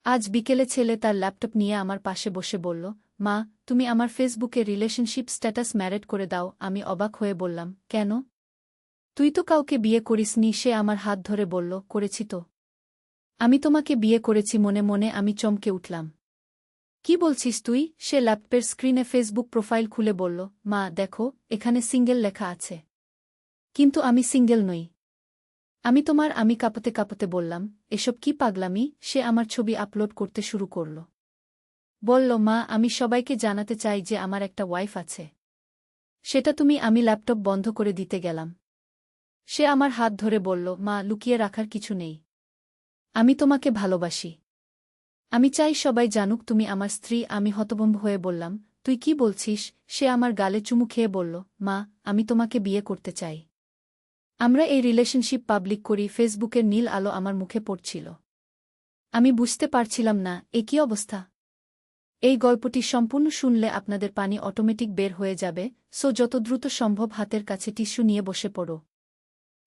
আজ বিকেলে ছেলে তার ল্যাপটপ নিয়ে আমার পাশে বসে বলল, মা, তুমি আমার ফেসবুকে রিলেশনশিপ স্ট্যাটাস ম্যারেড করে দাও। আমি অবাক হয়ে বললাম, কেন? তুই তো কাউকে বিয়ে করিসনি। সে আমার হাত ধরে বলল, করেছি তো। আমি তোমাকে বিয়ে করেছি। মনে মনে আমি চমকে উঠলাম। কি বলছিস তুই? সে ল্যাপটপের স্ক্রিনে ফেসবুক প্রোফাইল খুলে বলল, মা দেখো, এখানে সিঙ্গেল লেখা আছে। কিন্তু আমি সিঙ্গেল নই। আমি কাঁপতে কাঁপতে বললাম, এসব কি পাগলামি? সে আমার ছবি আপলোড করতে শুরু করল। বলল, মা, আমি সবাইকে জানাতে চাই যে আমার একটা ওয়াইফ আছে। সেটা তুমি। আমি ল্যাপটপ বন্ধ করে দিতে গেলাম। সে আমার হাত ধরে বলল, মা, লুকিয়ে রাখার কিছু নেই। আমি তোমাকে ভালোবাসি। আমি চাই সবাই জানুক তুমি আমার স্ত্রী। আমি হতভম্ব হয়ে বললাম, তুই কি বলছিস? সে আমার গালে চুমু খেয়ে বলল, মা, আমি তোমাকে বিয়ে করতে চাই। আমরা এই রিলেশনশিপ পাবলিক করি। ফেসবুকের নীল আলো আমার মুখে পড়ছিল। আমি বুঝতে পারছিলাম না, এ কী অবস্থা। এই গল্পটি সম্পূর্ণ শুনলে আপনাদের পানি অটোমেটিক বের হয়ে যাবে, সো যত দ্রুত সম্ভব হাতের কাছে টিস্যু নিয়ে বসে পড়ো।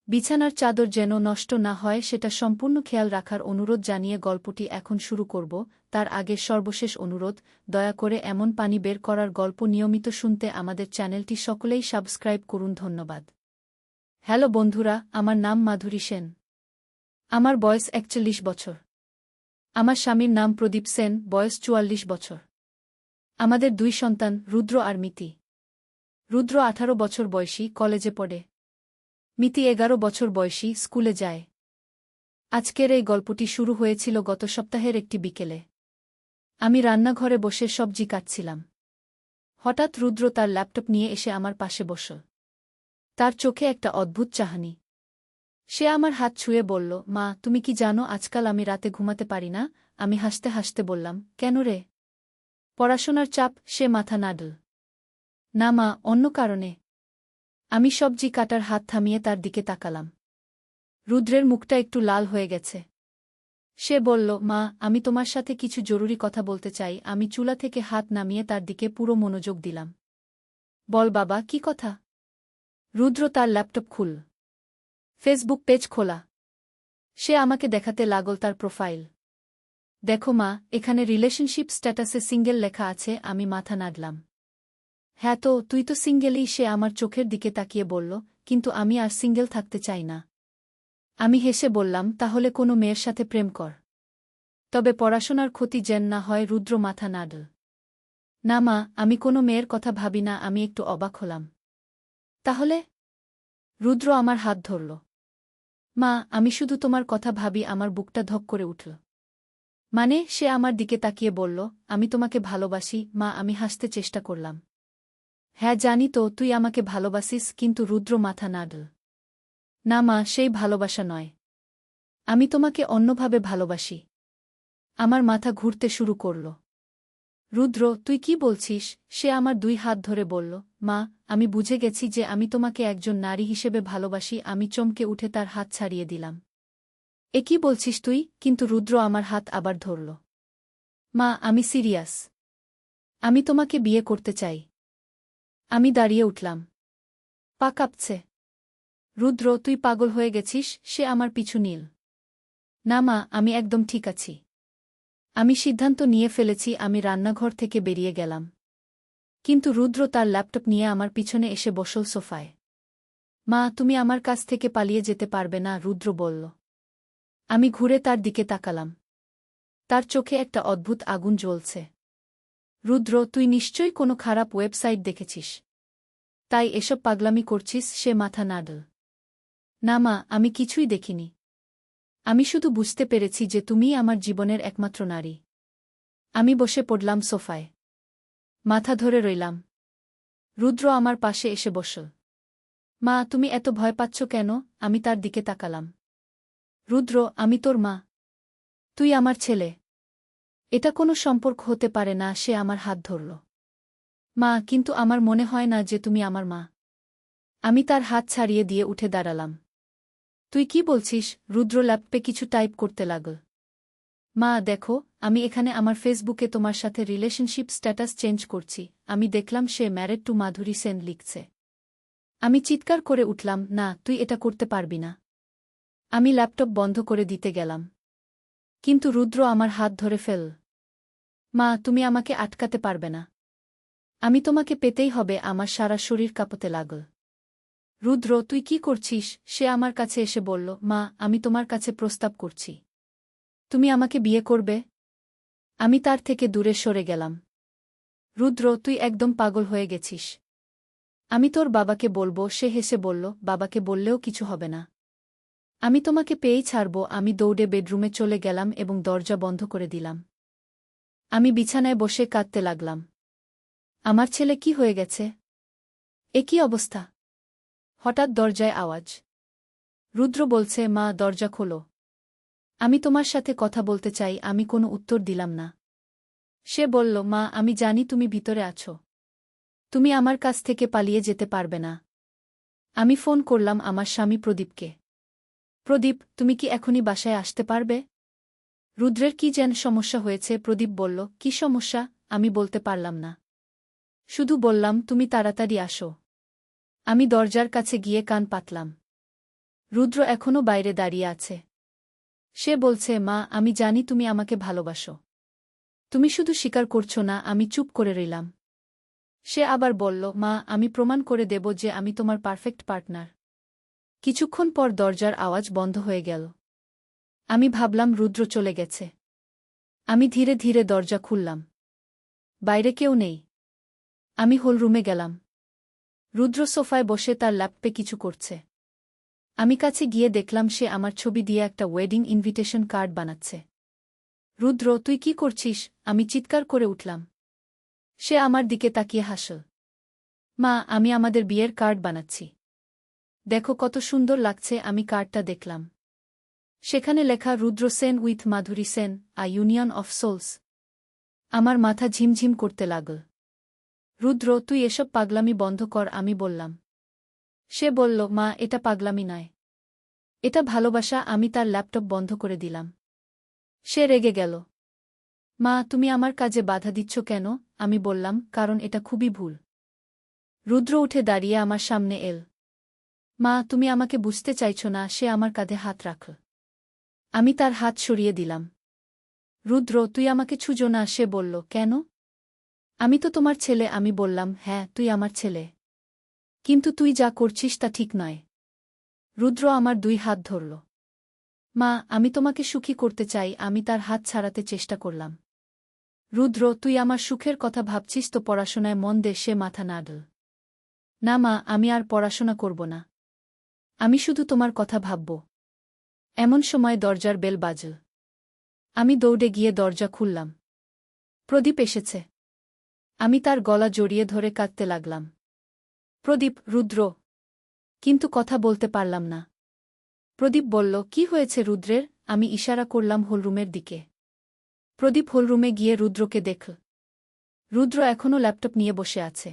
বিছানার চাদর যেন নষ্ট না হয় সেটা সম্পূর্ণ খেয়াল রাখার অনুরোধ জানিয়ে গল্পটি এখন শুরু করব। তার আগে সর্বশেষ অনুরোধ, দয়া করে এমন পানি বের করার গল্প নিয়মিত শুনতে আমাদের চ্যানেলটি সকলেই সাবস্ক্রাইব করুন। ধন্যবাদ। হ্যালো বন্ধুরা, আমার নাম মাধুরী সেন। আমার বয়স ৪১ বছর। আমার স্বামীর নাম প্রদীপ সেন, বয়স ৪৪ বছর। আমাদের ২ সন্তান, রুদ্র আর মিতি। রুদ্র ১৮ বছর বয়সী, কলেজে পড়ে। মিতি ১১ বছর বয়সী, স্কুলে যায়। আজকের এই গল্পটি শুরু হয়েছিল গত সপ্তাহের একটি বিকেলে। আমি রান্নাঘরে বসে সবজি কাটছিলাম। হঠাৎ রুদ্র তার ল্যাপটপ নিয়ে এসে আমার পাশে বসল। তার চোখে একটা অদ্ভুত চাহনি। সে আমার হাত ছুঁয়ে বলল, মা, তুমি কি জানো আজকাল আমি রাতে ঘুমাতে পারি না? আমি হাসতে হাসতে বললাম, কেন রে? পড়াশোনার চাপ। সে মাথা নাড়ল। না মা, অন্য কারণে। আমি সবজি কাটার হাত থামিয়ে তার দিকে তাকালাম। রুদ্রের মুখটা একটু লাল হয়ে গেছে। সে বলল, মা, আমি তোমার সাথে কিছু জরুরি কথা বলতে চাই। আমি চুলা থেকে হাত নামিয়ে তার দিকে পুরো মনোযোগ দিলাম। বল বাবা, কি কথা? রুদ্র তার ল্যাপটপ খুলল। ফেসবুক পেজ খোলা। সে আমাকে দেখাতে লাগল তার প্রোফাইল। দেখো মা, এখানে রিলেশনশিপ স্ট্যাটাসে সিঙ্গেল লেখা আছে। আমি মাথা নাড়লাম। হ্যাঁ তো, তুই তো সিঙ্গেলই। সে আমার চোখের দিকে তাকিয়ে বলল, কিন্তু আমি আর সিঙ্গেল থাকতে চাই না। আমি হেসে বললাম, তাহলে কোনো মেয়ের সাথে প্রেম কর। তবে পড়াশোনার ক্ষতি যেন না হয়। রুদ্র মাথা নাড়ল। না মা, আমি কোনো মেয়ের কথা ভাবি না। আমি একটু অবাক হলাম। তাহলে? রুদ্র আমার হাত ধরল। মা, আমি শুধু তোমার কথা ভাবি। আমার বুকটা ধক করে উঠল। মানে? সে আমার দিকে তাকিয়ে বলল, আমি তোমাকে ভালোবাসি মা। আমি হাসতে চেষ্টা করলাম। হ্যাঁ জানি তো, তুই আমাকে ভালোবাসিস। কিন্তু রুদ্র মাথা নাড়ল। না মা, সেই ভালোবাসা নয়। আমি তোমাকে অন্যভাবে ভালোবাসি। আমার মাথা ঘুরতে শুরু করল। রুদ্র, তুই কি বলছিস? সে আমার ২ হাত ধরে বলল, মা, আমি বুঝে গেছি যে আমি তোমাকে একজন নারী হিসেবে ভালোবাসি। আমি চমকে উঠে তার হাত ছাড়িয়ে দিলাম। এ কি বলছিস তুই? কিন্তু রুদ্র আমার হাত আবার ধরল। মা, আমি সিরিয়াস। আমি তোমাকে বিয়ে করতে চাই। আমি দাঁড়িয়ে উঠলাম। পা কাঁপছে। রুদ্র, তুই পাগল হয়ে গেছিস? সে আমার পিছু নিল। না মা, আমি একদম ঠিক আছি। আমি সিদ্ধান্ত নিয়ে ফেলেছি। আমি রান্নাঘর থেকে বেরিয়ে গেলাম। কিন্তু রুদ্র তার ল্যাপটপ নিয়ে আমার পিছনে এসে বসল সোফায়। মা, তুমি আমার কাছ থেকে পালিয়ে যেতে পারবে না, রুদ্র বলল। আমি ঘুরে তার দিকে তাকালাম। তার চোখে একটা অদ্ভুত আগুন জ্বলছে। রুদ্র, তুই নিশ্চয়ই কোনো খারাপ ওয়েবসাইট দেখেছিস। তাই এসব পাগলামি করছিস? সে মাথা নাড়ল। না মা, আমি কিছুই দেখিনি। আমি শুধু বুঝতে পেরেছি যে তুমিই আমার জীবনের একমাত্র নারী। আমি বসে পড়লাম সোফায়। মাথা ধরে রইলাম। রুদ্র আমার পাশে এসে বসল। মা, তুমি এত ভয় পাচ্ছ কেন? আমি তার দিকে তাকালাম। রুদ্র, আমি তোর মা। তুই আমার ছেলে। এটা কোনো সম্পর্ক হতে পারে না। সে আমার হাত ধরল। মা, কিন্তু আমার মনে হয় না যে তুমি আমার মা। আমি তার হাত ছাড়িয়ে দিয়ে উঠে দাঁড়ালাম। তুই কি বলছিস? রুদ্র ল্যাপটপে কিছু টাইপ করতে লাগল। মা দেখো, আমি এখানে আমার ফেসবুকে তোমার সাথে রিলেশনশিপ স্ট্যাটাস চেঞ্জ করছি। আমি দেখলাম সে ম্যারেড টু মাধুরী সেন লিখছে। আমি চিৎকার করে উঠলাম, না, তুই এটা করতে পারবি না। আমি ল্যাপটপ বন্ধ করে দিতে গেলাম। কিন্তু রুদ্র আমার হাত ধরে ফেল। মা, তুমি আমাকে আটকাতে পারবে না। আমি তোমাকে পেতেই হবে। আমার সারা শরীর কাঁপতে লাগল। রুদ্র, তুই কি করছিস? সে আমার কাছে এসে বলল, মা, আমি তোমার কাছে প্রস্তাব করছি। তুমি আমাকে বিয়ে করবে? আমি তার থেকে দূরে সরে গেলাম। রুদ্র, তুই একদম পাগল হয়ে গেছিস। আমি তোর বাবাকে বলবো। সে হেসে বলল, বাবাকে বললেও কিছু হবে না। আমি তোমাকে পেয়েই ছাড়ব। আমি দৌড়ে বেডরুমে চলে গেলাম এবং দরজা বন্ধ করে দিলাম। আমি বিছানায় বসে কাঁদতে লাগলাম। আমার ছেলে কি হয়ে গেছে? এ কী অবস্থা? হঠাৎ দরজায় আওয়াজ। রুদ্র বলছে, মা, দরজা খোলো। আমি তোমার সাথে কথা বলতে চাই। আমি কোনো উত্তর দিলাম না। সে বলল, মা, আমি জানি তুমি ভিতরে আছো। তুমি আমার কাছ থেকে পালিয়ে যেতে পারবে না। আমি ফোন করলাম আমার স্বামী প্রদীপকে। প্রদীপ, তুমি কি এখনই বাসায় আসতে পারবে? রুদ্রের কি যেন সমস্যা হয়েছে। প্রদীপ বলল, কি সমস্যা? আমি বলতে পারলাম না। শুধু বললাম, তুমি তাড়াতাড়ি আসো। আমি দরজার কাছে গিয়ে কান পাতলাম। রুদ্র এখনও বাইরে দাঁড়িয়ে আছে। সে বলছে, মা, আমি জানি তুমি আমাকে ভালোবাসো। তুমি শুধু স্বীকার করছো না। আমি চুপ করে রইলাম। সে আবার বলল, মা, আমি প্রমাণ করে দেব যে আমি তোমার পারফেক্ট পার্টনার। কিছুক্ষণ পর দরজার আওয়াজ বন্ধ হয়ে গেল। আমি ভাবলাম রুদ্র চলে গেছে। আমি ধীরে ধীরে দরজা খুললাম। বাইরে কেউ নেই। আমি হলরুমে গেলাম। রুদ্র সোফায় বসে তার ল্যাপটপে কিছু করছে। আমি কাছে গিয়ে দেখলাম সে আমার ছবি দিয়ে একটা ওয়েডিং ইনভিটেশন কার্ড বানাচ্ছে। রুদ্র, তুই কি করছিস? আমি চিৎকার করে উঠলাম। সে আমার দিকে তাকিয়ে হাসল। মা, আমি আমাদের বিয়ের কার্ড বানাচ্ছি। দেখো কত সুন্দর লাগছে। আমি কার্ডটা দেখলাম। সেখানে লেখা, Rudra Sen with Madhuri Sen, a union of souls. আমার মাথা ঝিমঝিম করতে লাগল। রুদ্র, তুই এসব পাগলামি বন্ধ কর, আমি বললাম। সে বলল, মা, এটা পাগলামি নয়। এটা ভালোবাসা। আমি তার ল্যাপটপ বন্ধ করে দিলাম। সে রেগে গেল। মা, তুমি আমার কাজে বাধা দিচ্ছ কেন? আমি বললাম, কারণ এটা খুবই ভুল। রুদ্র উঠে দাঁড়িয়ে আমার সামনে এল। মা, তুমি আমাকে বুঝতে চাইছ না। সে আমার কাঁধে হাত রাখল। আমি তার হাত সরিয়ে দিলাম। রুদ্র, তুই আমাকে ছুঁজো না। সে বলল, কেন? আমি তো তোমার ছেলে। আমি বললাম, হ্যাঁ, তুই আমার ছেলে। কিন্তু তুই যা করছিস তা ঠিক নয়। রুদ্র আমার 2 হাত ধরল। মা, আমি তোমাকে সুখী করতে চাই। আমি তার হাত ছাড়াতে চেষ্টা করলাম। রুদ্র, তুই আমার সুখের কথা ভাবছিস তো পড়াশোনায় মন দে। সে মাথা নাড়ল। না মা, আমি আর পড়াশোনা করব না। আমি শুধু তোমার কথা ভাবব। এমন সময় দরজার বেল বাজল। আমি দৌড়ে গিয়ে দরজা খুললাম। প্রদীপ এসেছে। আমি তার গলা জড়িয়ে ধরে কাঁদতে লাগলাম। প্রদীপ, রুদ্র। কিন্তু কথা বলতে পারলাম না। প্রদীপ বলল, কি হয়েছে রুদ্রের? আমি ইশারা করলাম হলরুমের দিকে। প্রদীপ হলরুমে গিয়ে রুদ্রকে দেখল। রুদ্র এখনও ল্যাপটপ নিয়ে বসে আছে।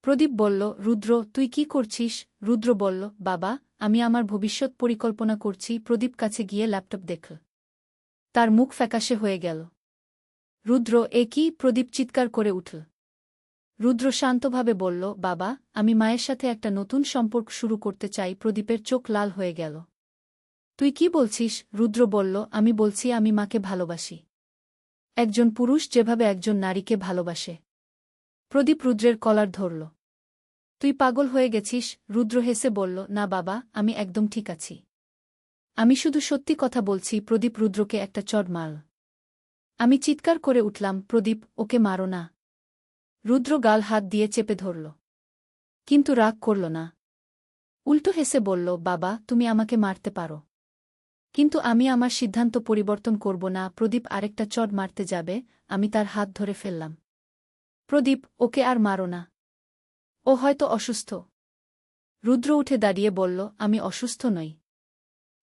প্রদীপ বলল, রুদ্র, তুই কি করছিস? রুদ্র বলল, বাবা, আমি আমার ভবিষ্যৎ পরিকল্পনা করছি। প্রদীপ কাছে গিয়ে ল্যাপটপ দেখল। তার মুখ ফ্যাকাশে হয়ে গেল। রুদ্র, এ কি? প্রদীপ চিৎকার করে উঠল। রুদ্র শান্তভাবে বলল, বাবা, আমি মায়ের সাথে একটা নতুন সম্পর্ক শুরু করতে চাই। প্রদীপের চোখ লাল হয়ে গেল। তুই কি বলছিস? রুদ্র বলল, আমি বলছি আমি মাকে ভালোবাসি। একজন পুরুষ যেভাবে একজন নারীকে ভালোবাসে। প্রদীপ রুদ্রের কলার ধরল। তুই পাগল হয়ে গেছিস? রুদ্র হেসে বলল, না বাবা, আমি একদম ঠিক আছি। আমি শুধু সত্যি কথা বলছি। প্রদীপ রুদ্রকে একটা চড় মারল। আমি চিৎকার করে উঠলাম, প্রদীপ, ওকে মারো না। রুদ্র গাল হাত দিয়ে চেপে ধরল। কিন্তু রাগ করল না। উল্টো হেসে বলল, বাবা, তুমি আমাকে মারতে পারো। কিন্তু আমি আমার সিদ্ধান্ত পরিবর্তন করব না। প্রদীপ আরেকটা চড় মারতে যাবে। আমি তার হাত ধরে ফেললাম। প্রদীপ, ওকে আর মারো না। ও হয়তো অসুস্থ। রুদ্র উঠে দাঁড়িয়ে বলল, আমি অসুস্থ নই।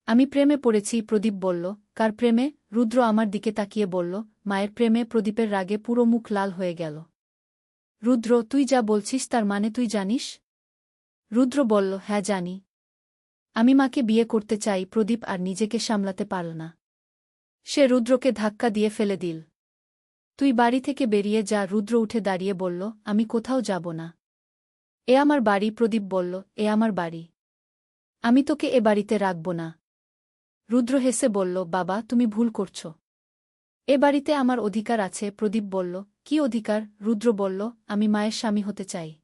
আমি প্রেমে পড়েছি। প্রদীপ বলল, কার প্রেমে? রুদ্র আমার দিকে তাকিয়ে বলল, মায়ের প্রেমে। প্রদীপের রাগে পুরো মুখ লাল হয়ে গেল। রুদ্র, তুই যা বলছিস তার মানে তুই জানিস? রুদ্র বলল, হ্যাঁ, জানি। আমি মাকে বিয়ে করতে চাই। প্রদীপ আর নিজেকে সামলাতে পারল না। সে রুদ্রকে ধাক্কা দিয়ে ফেলে দিল। তুই বাড়ি থেকে বেরিয়ে যা। রুদ্র উঠে দাঁড়িয়ে বলল, আমি কোথাও যাব না। এ আমার বাড়ি। প্রদীপ বলল, এ আমার বাড়ি। আমি তোকে এ বাড়িতে রাখব না। রুদ্র হেসে বলল, বাবা তুমি ভুল করছ। এ বাড়িতে আমার অধিকার আছে। প্রদীপ বলল, কি অধিকার? রুদ্র বলল, আমি মায়ের স্বামী হতে চাই।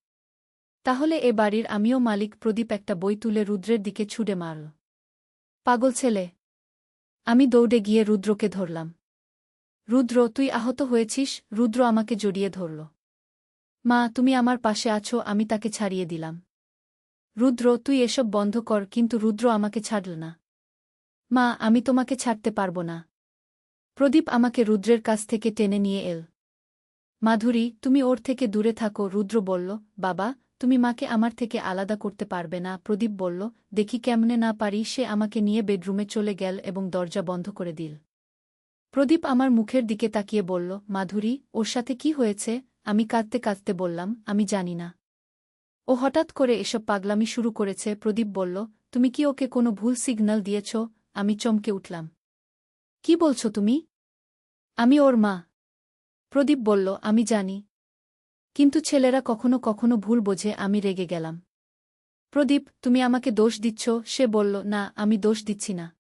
তাহলে এ বাড়ির আমিও মালিক। প্রদীপ একটা বই তুলে রুদ্রের দিকে ছুঁড়ে মারল। পাগল ছেলে! আমি দৌড়ে গিয়ে রুদ্রকে ধরলাম। রুদ্র, তুই আহত হয়েছিস? রুদ্র আমাকে জড়িয়ে ধরল। মা, তুমি আমার পাশে আছো। আমি তাকে ছাড়িয়ে দিলাম। রুদ্র, তুই এসব বন্ধ কর। কিন্তু রুদ্র আমাকে ছাড়ল না। মা, আমি তোমাকে ছাড়তে পারব না। প্রদীপ আমাকে রুদ্রের কাছ থেকে টেনে নিয়ে এল। মাধুরী, তুমি ওর থেকে দূরে থাকো। রুদ্র বলল, বাবা, তুমি মাকে আমার থেকে আলাদা করতে পারবে না। প্রদীপ বলল, দেখি কেমনে না পারি। সে আমাকে নিয়ে বেডরুমে চলে গেল এবং দরজা বন্ধ করে দিল। প্রদীপ আমার মুখের দিকে তাকিয়ে বলল, মাধুরী, ওর সাথে কি হয়েছে? আমি কাঁদতে কাঁদতে বললাম, আমি জানি না। ও হঠাৎ করে এসব পাগলামি শুরু করেছে। প্রদীপ বলল, তুমি কি ওকে কোনো ভুল সিগন্যাল দিয়েছ? আমি চমকে উঠলাম। কি বলছো তুমি? আমি ওর মা। প্রদীপ বলল, আমি জানি। কিন্তু ছেলেরা কখনো কখনো ভুল বোঝে। আমি রেগে গেলাম। প্রদীপ, তুমি আমাকে দোষ দিচ্ছ। সে বলল, না, আমি দোষ দিচ্ছি না।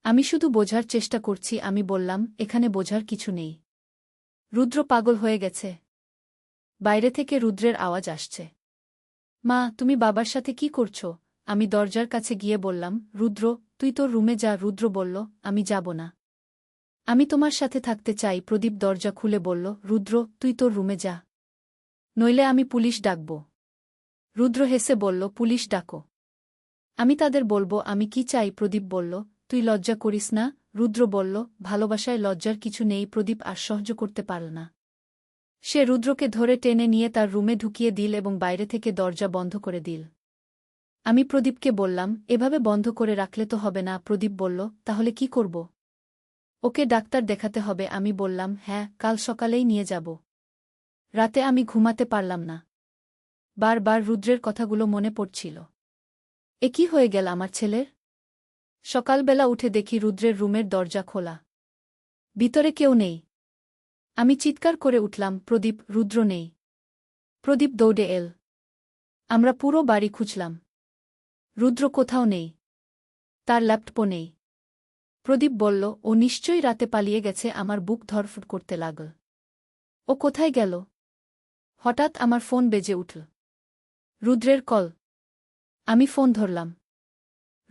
আমি শুধু বোঝার চেষ্টা করছি। আমি বললাম, এখানে বোঝার কিছু নেই। রুদ্র পাগল হয়ে গেছে। বাইরে থেকে রুদ্রের আওয়াজ আসছে। মা, তুমি বাবার সাথে কি করছো? আমি দরজার কাছে গিয়ে বললাম, রুদ্র, তুই তোর রুমে যা। রুদ্র বলল, আমি যাব না। আমি তোমার সাথে থাকতে চাই। প্রদীপ দরজা খুলে বলল, রুদ্র, তুই তোর রুমে যা। নইলে আমি পুলিশ ডাকব। রুদ্র হেসে বলল, পুলিশ ডাকো। আমি তাদের বলবো আমি কি চাই। প্রদীপ বলল, তুই লজ্জা করিস না? রুদ্র বলল, ভালোবাসায় লজ্জার কিছু নেই। প্রদীপ আর সহ্য করতে পারল না। সে রুদ্রকে ধরে টেনে নিয়ে তার রুমে ঢুকিয়ে দিল এবং বাইরে থেকে দরজা বন্ধ করে দিল। আমি প্রদীপকে বললাম, এভাবে বন্ধ করে রাখলে তো হবে না। প্রদীপ বলল, তাহলে কি করব? ওকে ডাক্তার দেখাতে হবে। আমি বললাম, হ্যাঁ, কাল সকালেই নিয়ে যাব। রাতে আমি ঘুমাতে পারলাম না। বারবার রুদ্রের কথাগুলো মনে পড়ছিল। এ কি হয়ে গেল আমার ছেলের? সকালবেলা উঠে দেখি রুদ্রের রুমের দরজা খোলা। ভিতরে কেউ নেই। আমি চিৎকার করে উঠলাম, প্রদীপ, রুদ্র নেই। প্রদীপ দৌড়ে এল। আমরা পুরো বাড়ি খুঁজলাম। রুদ্র কোথাও নেই। তার ল্যাপটপও নেই। প্রদীপ বলল, ও নিশ্চয়ই রাতে পালিয়ে গেছে। আমার বুক ধড়ফড় করতে লাগল। ও কোথায় গেল? হঠাৎ আমার ফোন বেজে উঠল। রুদ্রের কল। আমি ফোন ধরলাম।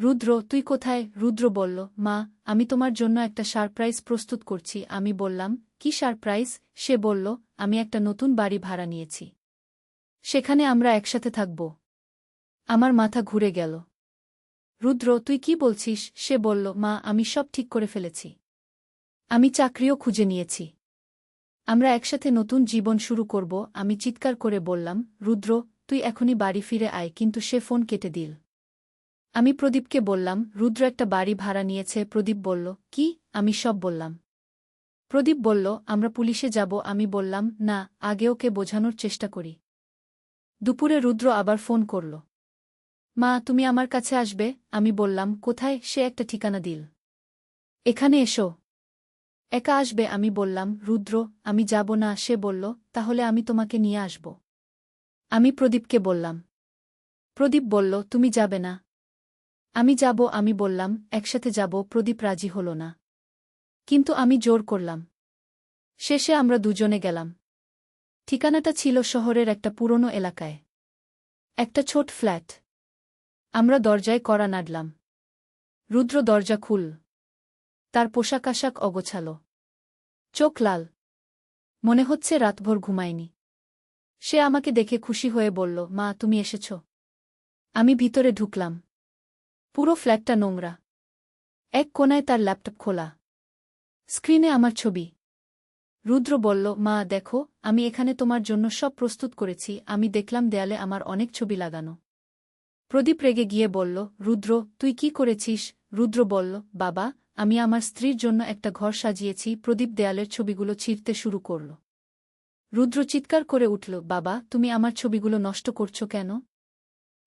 রুদ্র, তুই কোথায়? রুদ্র বলল, মা, আমি তোমার জন্য একটা সারপ্রাইজ প্রস্তুত করছি। আমি বললাম, কি সারপ্রাইজ? সে বলল, আমি একটা নতুন বাড়ি ভাড়া নিয়েছি। সেখানে আমরা একসাথে থাকব। আমার মাথা ঘুরে গেল। রুদ্র, তুই কি বলছিস? সে বলল, মা, আমি সব ঠিক করে ফেলেছি। আমি চাকরিও খুঁজে নিয়েছি। আমরা একসাথে নতুন জীবন শুরু করব। আমি চিৎকার করে বললাম, রুদ্র, তুই এখনই বাড়ি ফিরে আয়। কিন্তু সে ফোন কেটে দিল। আমি প্রদীপকে বললাম, রুদ্র একটা বাড়ি ভাড়া নিয়েছে। প্রদীপ বলল, কি? আমি সব বললাম। প্রদীপ বলল, আমরা পুলিশে যাব। আমি বললাম, না, আগে ওকে বোঝানোর চেষ্টা করি। দুপুরে রুদ্র আবার ফোন করল। মা, তুমি আমার কাছে আসবে? আমি বললাম, কোথায়? সে একটা ঠিকানা দিল। এখানে এসো। একা আসবে? আমি বললাম, রুদ্র, আমি যাব না। সে বলল, তাহলে আমি তোমাকে নিয়ে আসব। আমি প্রদীপকে বললাম। প্রদীপ বলল, তুমি যাবে না। আমি যাব। আমি বললাম, একসাথে যাব। প্রদীপ রাজি হল না। কিন্তু আমি জোর করলাম। শেষে আমরা দুজনে গেলাম। ঠিকানাটা ছিল শহরের একটা পুরনো এলাকায়। একটা ছোট ফ্ল্যাট। আমরা দরজায় কড়া নাড়লাম। রুদ্র দরজা খুল। তার পোশাক আশাক অগোছালো। চোখ লাল। মনে হচ্ছে রাতভর ঘুমায়নি। সে আমাকে দেখে খুশি হয়ে বলল, মা, তুমি এসেছ। আমি ভিতরে ঢুকলাম। পুরো ফ্ল্যাটটা নোংরা। এক কোণায় তার ল্যাপটপ খোলা। স্ক্রিনে আমার ছবি। রুদ্র বলল, মা, দেখো, আমি এখানে তোমার জন্য সব প্রস্তুত করেছি। আমি দেখলাম দেয়ালে আমার অনেক ছবি লাগানো। প্রদীপ রেগে গিয়ে বলল, রুদ্র, তুই কি করেছিস? রুদ্র বলল, বাবা, আমি আমার স্ত্রীর জন্য একটা ঘর সাজিয়েছি। প্রদীপ দেয়ালের ছবিগুলো ছিঁড়তে শুরু করল। রুদ্র চিৎকার করে উঠল, বাবা, তুমি আমার ছবিগুলো নষ্ট করছো কেন?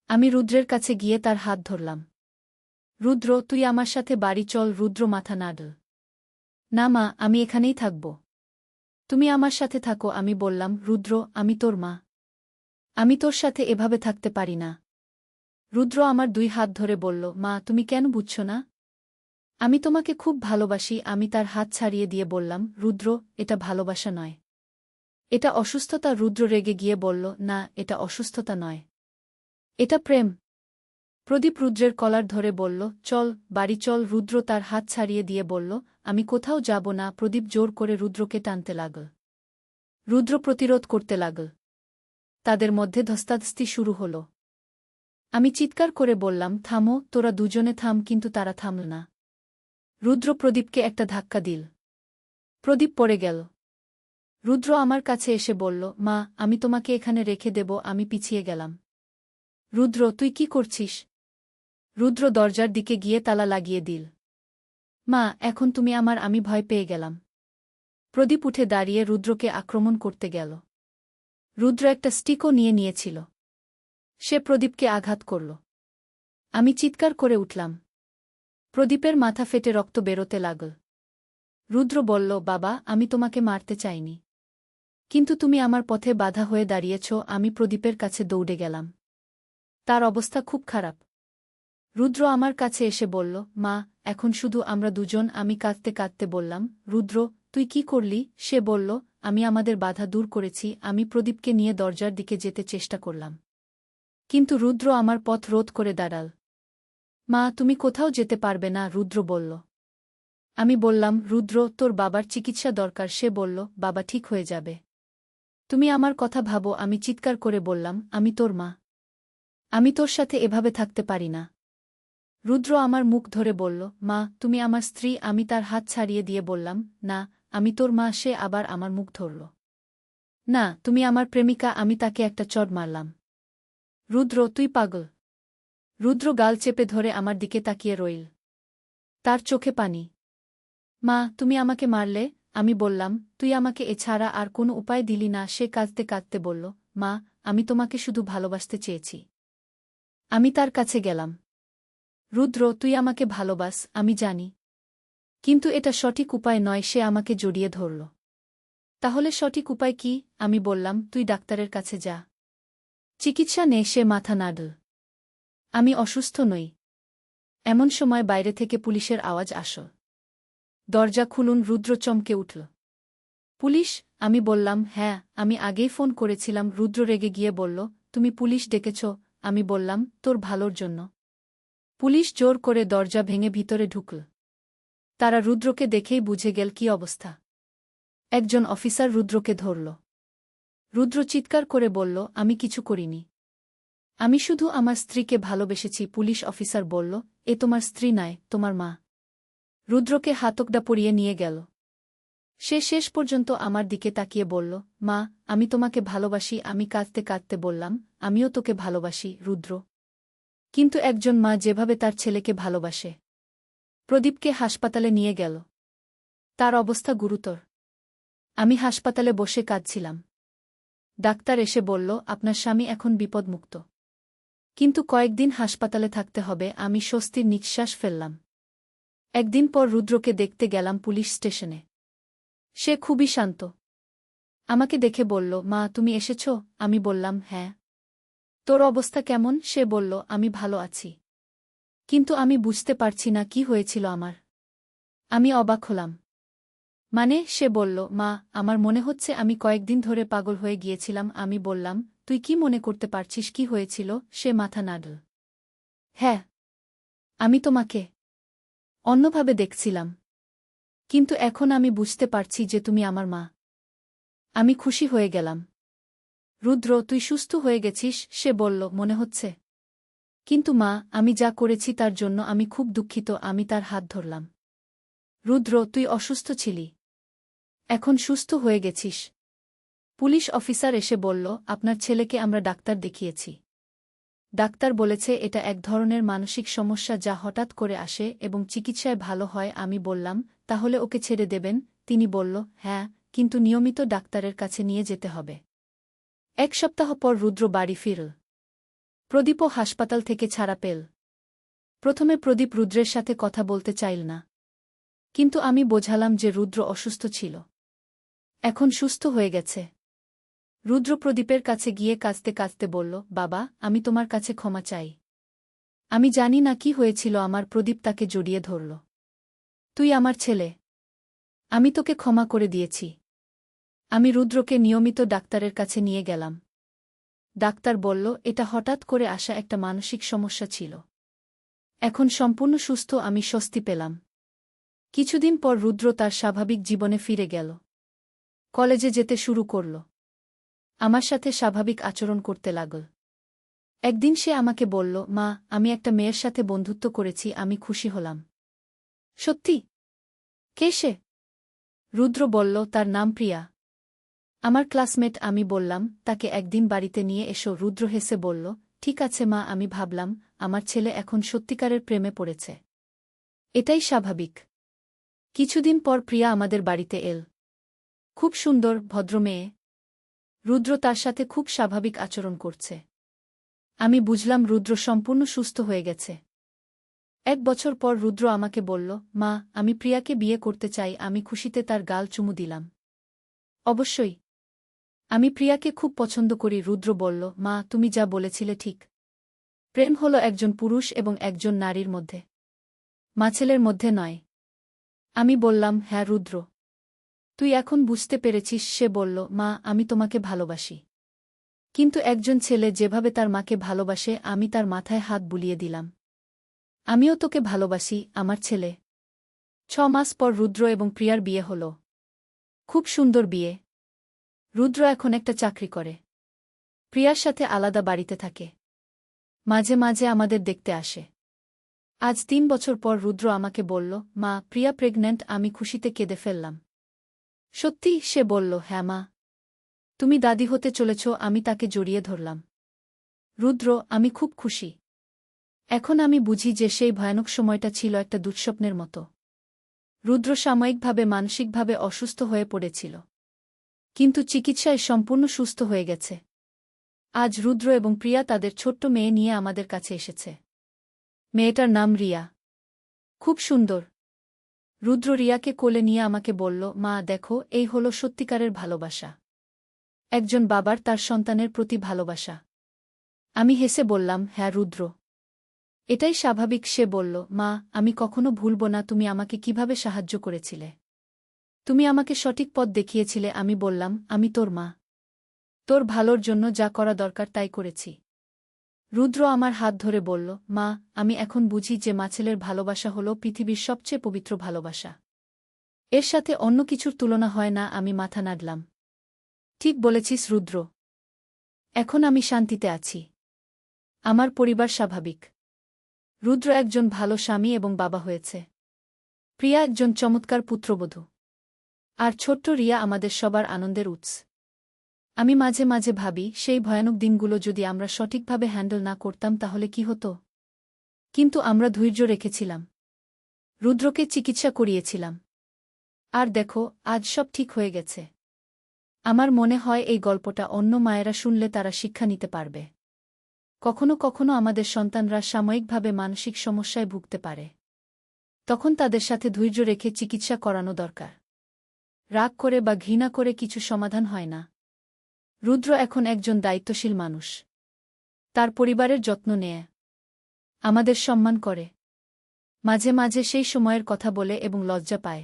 আমি রুদ্রের কাছে গিয়ে তার হাত ধরলাম। রুদ্র, তুই আমার সাথে বাড়ি চল। রুদ্র মাথা নাড়ল। না মা, আমি এখানেই থাকব। তুমি আমার সাথে থাকো। আমি বললাম, রুদ্র, আমি তোর মা। আমি তোর সাথে এভাবে থাকতে পারি না। রুদ্র আমার দুই হাত ধরে বলল, মা, তুমি কেন বুঝছ না? আমি তোমাকে খুব ভালোবাসি। আমি তার হাত ছাড়িয়ে দিয়ে বললাম, রুদ্র, এটা ভালোবাসা নয়। এটা অসুস্থতা। রুদ্র রেগে গিয়ে বলল, না, এটা অসুস্থতা নয়। এটা প্রেম। প্রদীপ রুদ্রের কলার ধরে বলল, চল, বাড়ি চল। রুদ্র তার হাত ছাড়িয়ে দিয়ে বলল, আমি কোথাও যাব না। প্রদীপ জোর করে রুদ্রকে টানতে লাগল। রুদ্র প্রতিরোধ করতে লাগল। তাদের মধ্যে ধস্তাধস্তি শুরু হল। আমি চিৎকার করে বললাম, থামো, তোরা দুজনে থাম। কিন্তু তারা থামল না। রুদ্র প্রদীপকে একটা ধাক্কা দিল। প্রদীপ পড়ে গেল। রুদ্র আমার কাছে এসে বলল, মা, আমি তোমাকে এখানে রেখে দেব। আমি পিছিয়ে গেলাম। রুদ্র, তুই কি করছিস? রুদ্র দরজার দিকে গিয়ে তালা লাগিয়ে দিল। মা, এখন তুমি আমার। আমি ভয় পেয়ে গেলাম। প্রদীপ উঠে দাঁড়িয়ে রুদ্রকে আক্রমণ করতে গেল। রুদ্র একটা স্টিকও নিয়েছিল। সে প্রদীপকে আঘাত করল। আমি চিৎকার করে উঠলাম। প্রদীপের মাথা ফেটে রক্ত বেরোতে লাগল। রুদ্র বলল, বাবা, আমি তোমাকে মারতে চাইনি। কিন্তু তুমি আমার পথে বাধা হয়ে দাঁড়িয়েছ। আমি প্রদীপের কাছে দৌড়ে গেলাম। তার অবস্থা খুব খারাপ। রুদ্র আমার কাছে এসে বলল, মা, এখন শুধু আমরা দুজন। আমি কাঁদতে কাঁদতে বললাম, রুদ্র, তুই কি করলি? সে বলল, আমি আমাদের বাধা দূর করেছি। আমি প্রদীপকে নিয়ে দরজার দিকে যেতে চেষ্টা করলাম। কিন্তু রুদ্র আমার পথ রোধ করে দাঁড়াল। মা, তুমি কোথাও যেতে পারবে না, রুদ্র বলল। আমি বললাম, রুদ্র, তোর বাবার চিকিৎসা দরকার। সে বলল, বাবা ঠিক হয়ে যাবে। তুমি আমার কথা ভাবো। আমি চিৎকার করে বললাম, আমি তোর মা। আমি তোর সাথে এভাবে থাকতে পারি না। রুদ্র আমার মুখ ধরে বলল, মা, তুমি আমার স্ত্রী। আমি তার হাত ছাড়িয়ে দিয়ে বললাম, না, আমি তোর মা। সে আবার আমার মুখ ধরল। না, তুমি আমার প্রেমিকা। আমি তাকে একটা চড় মারলাম। রুদ্র, তুই পাগল। রুদ্র গাল চেপে ধরে আমার দিকে তাকিয়ে রইল। তার চোখে পানি। মা, তুমি আমাকে মারলে। আমি বললাম, তুই আমাকে এছাড়া আর কোনো উপায় দিলি না। সে কাঁদতে কাঁদতে বলল, মা, আমি তোমাকে শুধু ভালোবাসতে চেয়েছি। আমি তার কাছে গেলাম। রুদ্র, তুই আমাকে ভালোবাস, আমি জানি। কিন্তু এটা সঠিক উপায় নয়। সে আমাকে জড়িয়ে ধরল। তাহলে সঠিক উপায় কি? আমি বললাম, তুই ডাক্তারের কাছে যা। চিকিৎসা নে। সে মাথা নাড়ল। আমি অসুস্থ নই। এমন সময় বাইরে থেকে পুলিশের আওয়াজ আসল। দরজা খুলুন। রুদ্র চমকে উঠল। পুলিশ? আমি বললাম, হ্যাঁ, আমি আগেই ফোন করেছিলাম। রুদ্র রেগে গিয়ে বলল, তুমি পুলিশ ডেকেছ? আমি বললাম, তোর ভালোর জন্য। পুলিশ জোর করে দরজা ভেঙে ভিতরে ঢুকল। তারা রুদ্রকে দেখেই বুঝে গেল কি অবস্থা। একজন অফিসার রুদ্রকে ধরল। রুদ্র চিৎকার করে বলল, আমি কিছু করিনি। আমি শুধু আমার স্ত্রীকে ভালোবেসেছি। পুলিশ অফিসার বলল, এ তোমার স্ত্রী নয়, তোমার মা। রুদ্রকে হাতকড়া পরিয়ে নিয়ে গেল। সে শেষ পর্যন্ত আমার দিকে তাকিয়ে বলল, মা, আমি তোমাকে ভালোবাসি। আমি কাঁদতে কাঁদতে বললাম, আমিও তোকে ভালোবাসি, রুদ্র। কিন্তু একজন মা যেভাবে তার ছেলেকে ভালোবাসে। প্রদীপকে হাসপাতালে নিয়ে গেল। তার অবস্থা গুরুতর। আমি হাসপাতালে বসে কাঁদছিলাম। ডাক্তার এসে বলল, আপনার স্বামী এখন বিপদমুক্ত। কিন্তু কয়েকদিন হাসপাতালে থাকতে হবে। আমি স্বস্তির নিঃশ্বাস ফেললাম। একদিন পর রুদ্রকে দেখতে গেলাম পুলিশ স্টেশনে। সে খুবই শান্ত। আমাকে দেখে বলল, মা, তুমি এসেছ? আমি বললাম, হ্যাঁ। তোর অবস্থা কেমন? সে বলল, আমি ভালো আছি। কিন্তু আমি বুঝতে পারছি না কি হয়েছিল আমার। আমি অবাক হলাম। মানে? সে বলল, মা, আমার মনে হচ্ছে আমি কয়েকদিন ধরে পাগল হয়ে গিয়েছিলাম। আমি বললাম, তুই কি মনে করতে পারছিস কি হয়েছিল? সে মাথা নাড়ল। হ্যাঁ, আমি তোমাকে অন্যভাবে দেখছিলাম। কিন্তু এখন আমি বুঝতে পারছি যে তুমি আমার মা। আমি খুশি হয়ে গেলাম। রুদ্র, তুই সুস্থ হয়ে গেছিস? সে বলল, মনে হচ্ছে। কিন্তু মা, আমি যা করেছি তার জন্য আমি খুব দুঃখিত। আমি তার হাত ধরলাম। রুদ্র, তুই অসুস্থ ছিলি। এখন সুস্থ হয়ে গেছিস। পুলিশ অফিসার এসে বলল, আপনার ছেলেকে আমরা ডাক্তার দেখিয়েছি। ডাক্তার বলেছে এটা এক ধরনের মানসিক সমস্যা যা হঠাৎ করে আসে এবং চিকিৎসায় ভালো হয়। আমি বললাম, তাহলে ওকে ছেড়ে দেবেন? তিনি বলল, হ্যাঁ, কিন্তু নিয়মিত ডাক্তারের কাছে নিয়ে যেতে হবে। এক সপ্তাহ পর রুদ্র বাড়ি ফিরল। প্রদীপও হাসপাতাল থেকে ছাড়া পেল। প্রথমে প্রদীপ রুদ্রের সাথে কথা বলতে চাইল না। কিন্তু আমি বোঝালাম যে রুদ্র অসুস্থ ছিল। এখন সুস্থ হয়ে গেছে। রুদ্র প্রদীপের কাছে গিয়ে কাঁদতে কাঁদতে বলল, বাবা, আমি তোমার কাছে ক্ষমা চাই। আমি জানি না কি হয়েছিল আমার। প্রদীপ তাকে জড়িয়ে ধরল। তুই আমার ছেলে। আমি তোকে ক্ষমা করে দিয়েছি। আমি রুদ্রকে নিয়মিত ডাক্তারের কাছে নিয়ে গেলাম। ডাক্তার বলল এটা হঠাৎ করে আসা একটা মানসিক সমস্যা ছিল। এখন সম্পূর্ণ সুস্থ। আমি স্বস্তি পেলাম। কিছুদিন পর রুদ্র তার স্বাভাবিক জীবনে ফিরে গেল। কলেজে যেতে শুরু করল। আমার সাথে স্বাভাবিক আচরণ করতে লাগল। একদিন সে আমাকে বলল, মা, আমি একটা মেয়ের সাথে বন্ধুত্ব করেছি। আমি খুশি হলাম। সত্যি? কে সে? রুদ্র বলল, তার নাম প্রিয়া। আমার ক্লাসমেট। আমি বললাম, তাকে একদিন বাড়িতে নিয়ে এসো। রুদ্র হেসে বলল, ঠিক আছে মা। আমি ভাবলাম, আমার ছেলে এখন সত্যিকারের প্রেমে পড়েছে। এটাই স্বাভাবিক। কিছুদিন পর প্রিয়া আমাদের বাড়িতে এল। খুব সুন্দর, ভদ্র মেয়ে। রুদ্র তার সাথে খুব স্বাভাবিক আচরণ করছে। আমি বুঝলাম রুদ্র সম্পূর্ণ সুস্থ হয়ে গেছে। 1 বছর পর রুদ্র আমাকে বলল, মা, আমি প্রিয়াকে বিয়ে করতে চাই। আমি খুশিতে তার গাল চুমু দিলাম। অবশ্যই। আমি প্রিয়াকে খুব পছন্দ করি। রুদ্র বলল, মা, তুমি যা বলেছিলে ঠিক। প্রেম হল একজন পুরুষ এবং একজন নারীর মধ্যে, ছেলের মধ্যে নয়। আমি বললাম, হ্যাঁ রুদ্র, তুই এখন বুঝতে পেরেছিস। সে বলল, মা, আমি তোমাকে ভালোবাসি। কিন্তু একজন ছেলে যেভাবে তার মাকে ভালোবাসে। আমি তার মাথায় হাত বুলিয়ে দিলাম। আমিও তোকে ভালোবাসি, আমার ছেলে। 6 মাস পর রুদ্র এবং প্রিয়ার বিয়ে হল। খুব সুন্দর বিয়ে। রুদ্র এখন একটা চাকরি করে। প্রিয়ার সাথে আলাদা বাড়িতে থাকে। মাঝে মাঝে আমাদের দেখতে আসে। আজ 3 বছর পর রুদ্র আমাকে বলল, মা, প্রিয়া প্রেগন্যান্ট। আমি খুশিতে কেঁদে ফেললাম। সত্যি? সে বলল, হ্যাঁ মা, তুমি দাদি হতে চলেছ। আমি তাকে জড়িয়ে ধরলাম। রুদ্র, আমি খুব খুশি। এখন আমি বুঝি যে সেই ভয়ানক সময়টা ছিল একটা দুঃস্বপ্নের মতো। রুদ্র সাময়িকভাবে মানসিকভাবে অসুস্থ হয়ে পড়েছিল, কিন্তু চিকিৎসায় সম্পূর্ণ সুস্থ হয়ে গেছে। আজ রুদ্র এবং প্রিয়া তাদের ছোট্ট মেয়ে নিয়ে আমাদের কাছে এসেছে। মেয়েটার নাম রিয়া। খুব সুন্দর। রুদ্র রিয়াকে কোলে নিয়ে আমাকে বলল, মা, দেখো, এই হলো সত্যিকারের ভালোবাসা। একজন বাবার তার সন্তানের প্রতি ভালোবাসা। আমি হেসে বললাম, হ্যাঁ রুদ্র, এটাই স্বাভাবিক। সে বলল, মা, আমি কখনো ভুলব না তুমি আমাকে কিভাবে সাহায্য করেছিলে। তুমি আমাকে সঠিক পথ দেখিয়েছিলে। আমি বললাম, আমি তোর মা। তোর ভালোর জন্য যা করা দরকার তাই করেছি। রুদ্র আমার হাত ধরে বলল, মা, আমি এখন বুঝি যে ছেলের ভালোবাসা হল পৃথিবীর সবচেয়ে পবিত্র ভালোবাসা। এর সাথে অন্য কিছুর তুলনা হয় না। আমি মাথা নাড়লাম। ঠিক বলেছিস রুদ্র। এখন আমি শান্তিতে আছি। আমার পরিবার স্বাভাবিক। রুদ্র একজন ভালো স্বামী এবং বাবা হয়েছে। প্রিয়া একজন চমৎকার পুত্রবধূ। আর ছোট্ট রিয়া আমাদের সবার আনন্দের উৎস। আমি মাঝে মাঝে ভাবি, সেই ভয়ানক দিনগুলো যদি আমরা সঠিকভাবে হ্যান্ডেল না করতাম তাহলে কি হতো। কিন্তু আমরা ধৈর্য রেখেছিলাম। রুদ্রকে চিকিৎসা করিয়েছিলাম। আর দেখো, আজ সব ঠিক হয়ে গেছে। আমার মনে হয় এই গল্পটা অন্য মায়েরা শুনলে তারা শিক্ষা নিতে পারবে। কখনো কখনো আমাদের সন্তানরা সাময়িকভাবে মানসিক সমস্যায় ভুগতে পারে। তখন তাদের সাথে ধৈর্য রেখে চিকিৎসা করানো দরকার। রাগ করে বা ঘৃণা করে কিছু সমাধান হয় না। রুদ্র এখন একজন দায়িত্বশীল মানুষ। তার পরিবারের যত্ন নেয়, আমাদের সম্মান করে। মাঝে মাঝে সেই সময়ের কথা বলে এবং লজ্জা পায়।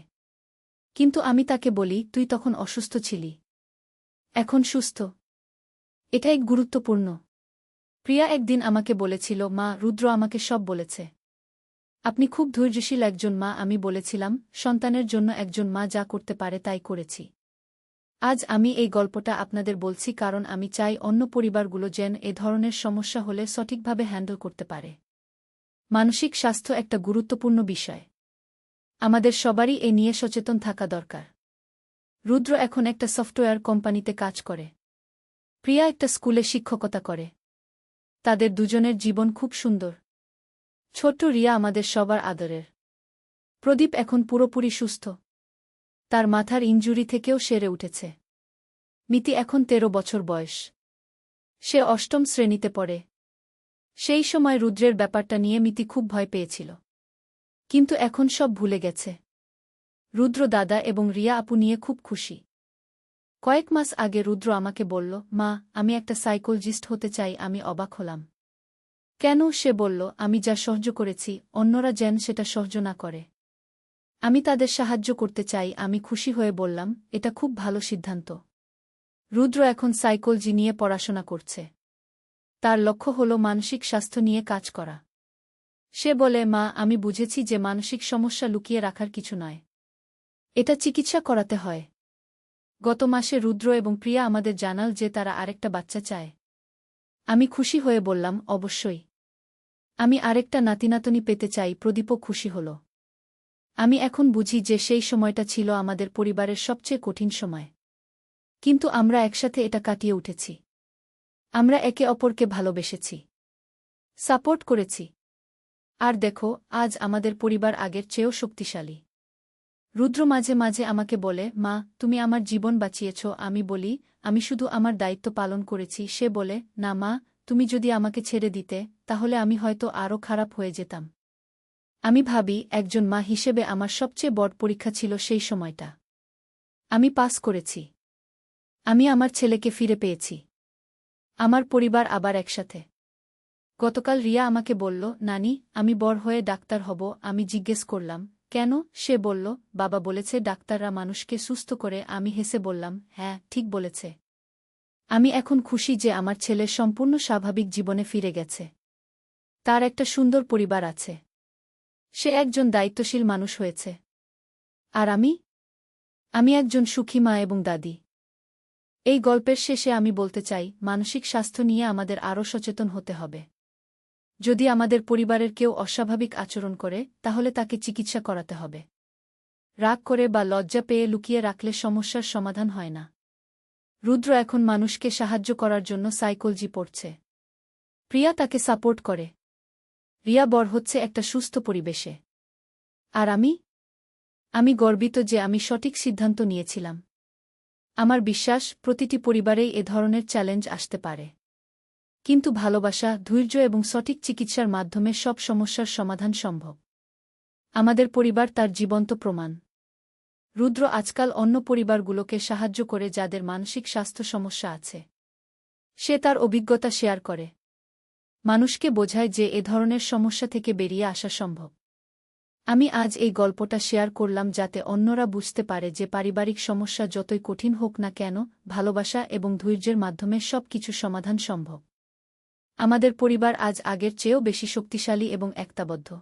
কিন্তু আমি তাকে বলি, তুই তখন অসুস্থ ছিলি, এখন সুস্থ। এটাই গুরুত্বপূর্ণ। প্রিয়া একদিন আমাকে বলেছিল, মা, রুদ্র আমাকে সব বলেছে। আপনি খুব ধৈর্যশীল একজন মা। আমি বলেছিলাম, সন্তানের জন্য একজন মা যা করতে পারে তাই করেছি। আজ আমি এই গল্পটা আপনাদের বলছি কারণ আমি চাই অন্য পরিবারগুলো যেন এ ধরনের সমস্যা হলে সঠিকভাবে হ্যান্ডেল করতে পারে। মানসিক স্বাস্থ্য একটা গুরুত্বপূর্ণ বিষয়। আমাদের সবারই এ নিয়ে সচেতন থাকা দরকার। রুদ্র এখন একটা সফটওয়্যার কোম্পানিতে কাজ করে। প্রিয়া একটা স্কুলে শিক্ষকতা করে। তাদের দুজনের জীবন খুব সুন্দর। ছোট্ট রিয়া আমাদের সবার আদরের। প্রদীপ এখন পুরোপুরি সুস্থ। তার মাথার ইনজুরি থেকেও সেরে উঠেছে। মিতি এখন 13 বছর বয়স। সে 8ম শ্রেণীতে পড়ে। সেই সময় রুদ্রের ব্যাপারটা নিয়ে মিতি খুব ভয় পেয়েছিল। কিন্তু এখন সব ভুলে গেছে। রুদ্র দাদা এবং রিয়া আপু নিয়ে খুব খুশি। কয়েক মাস আগে রুদ্র আমাকে বলল, মা, আমি একটা সাইকোলজিস্ট হতে চাই। আমি অবাক হলাম। কেন? সে বলল, আমি যা সহ্য করেছি অন্যরা যেন সেটা সহ্য না করে। আমি তাদের সাহায্য করতে চাই। আমি খুশি হয়ে বললাম, এটা খুব ভালো সিদ্ধান্ত। রুদ্র এখন সাইকোলজি নিয়ে পড়াশোনা করছে। তার লক্ষ্য হল মানসিক স্বাস্থ্য নিয়ে কাজ করা। সে বলে, মা, আমি বুঝেছি যে মানসিক সমস্যা লুকিয়ে রাখার কিছু নয়। এটা চিকিৎসা করাতে হয়। গত মাসে রুদ্র এবং প্রিয়া আমাদের জানাল যে তারা আরেকটা বাচ্চা চায়। আমি খুশি হয়ে বললাম, অবশ্যই। আমি আরেকটা নাতিনাতনি পেতে চাই। প্রদীপও খুশি হল। আমি এখন বুঝি যে সেই সময়টা ছিল আমাদের পরিবারের সবচেয়ে কঠিন সময়। কিন্তু আমরা একসাথে এটা কাটিয়ে উঠেছি। আমরা একে অপরকে ভালোবেসেছি, সাপোর্ট করেছি। আর দেখো, আজ আমাদের পরিবার আগের চেয়েও শক্তিশালী। রুদ্র মাঝে মাঝে আমাকে বলে, মা, তুমি আমার জীবন বাঁচিয়েছ। আমি বলি, আমি শুধু আমার দায়িত্ব পালন করেছি। সে বলে, না মা, তুমি যদি আমাকে ছেড়ে দিতে, তাহলে আমি হয়তো আরও খারাপ হয়ে যেতাম। আমি ভাবি, একজন মা হিসেবে আমার সবচেয়ে বড় পরীক্ষা ছিল সেই সময়টা। আমি পাস করেছি। আমি আমার ছেলেকে ফিরে পেয়েছি। আমার পরিবার আবার একসাথে। গতকাল রিয়া আমাকে বলল, নানি, আমি বড় হয়ে ডাক্তার হব। আমি জিজ্ঞেস করলাম, কেন? সে বলল, বাবা বলেছে ডাক্তাররা মানুষকে সুস্থ করে। আমি হেসে বললাম, হ্যাঁ, ঠিক বলেছে। আমি এখন খুশি যে আমার ছেলে সম্পূর্ণ স্বাভাবিক জীবনে ফিরে গেছে। তার একটা সুন্দর পরিবার আছে। সে একজন দায়িত্বশীল মানুষ হয়েছে। আর আমি একজন সুখী মা এবং দাদি। এই গল্পের শেষে আমি বলতে চাই, মানসিক স্বাস্থ্য নিয়ে আমাদের আরও সচেতন হতে হবে। যদি আমাদের পরিবারের কেউ অস্বাভাবিক আচরণ করে, তাহলে তাকে চিকিৎসা করাতে হবে। রাগ করে বা লজ্জা পেয়ে লুকিয়ে রাখলে সমস্যার সমাধান হয় না। রুদ্র এখন মানুষকে সাহায্য করার জন্য সাইকোলজি পড়ছে। প্রিয়া তাকে সাপোর্ট করে। রিয়া বড় হচ্ছে একটা সুস্থ পরিবেশে। আর আমি গর্বিত যে আমি সঠিক সিদ্ধান্ত নিয়েছিলাম। আমার বিশ্বাস, প্রতিটি পরিবারেই এ ধরনের চ্যালেঞ্জ আসতে পারে। কিন্তু ভালোবাসা, ধৈর্য এবং সঠিক চিকিৎসার মাধ্যমে সব সমস্যার সমাধান সম্ভব। আমাদের পরিবার তার জীবন্ত প্রমাণ। রুদ্র আজকাল অন্য পরিবারগুলোকে সাহায্য করে যাদের মানসিক স্বাস্থ্য সমস্যা আছে। সে তার অভিজ্ঞতা শেয়ার করে। মানুষকে বোঝায় যে এ ধরনের সমস্যা থেকে বেরিয়ে আসা সম্ভব। আমি আজ এই গল্পটা শেয়ার করলাম যাতে অন্যরা বুঝতে পারে যে পারিবারিক সমস্যা যতই কঠিন হোক না কেন, ভালোবাসা এবং ধৈর্যের মাধ্যমে সব কিছু সমাধান সম্ভব। আমাদের পরিবার আজ আগের চেয়েও বেশি শক্তিশালী এবং একতাবদ্ধ।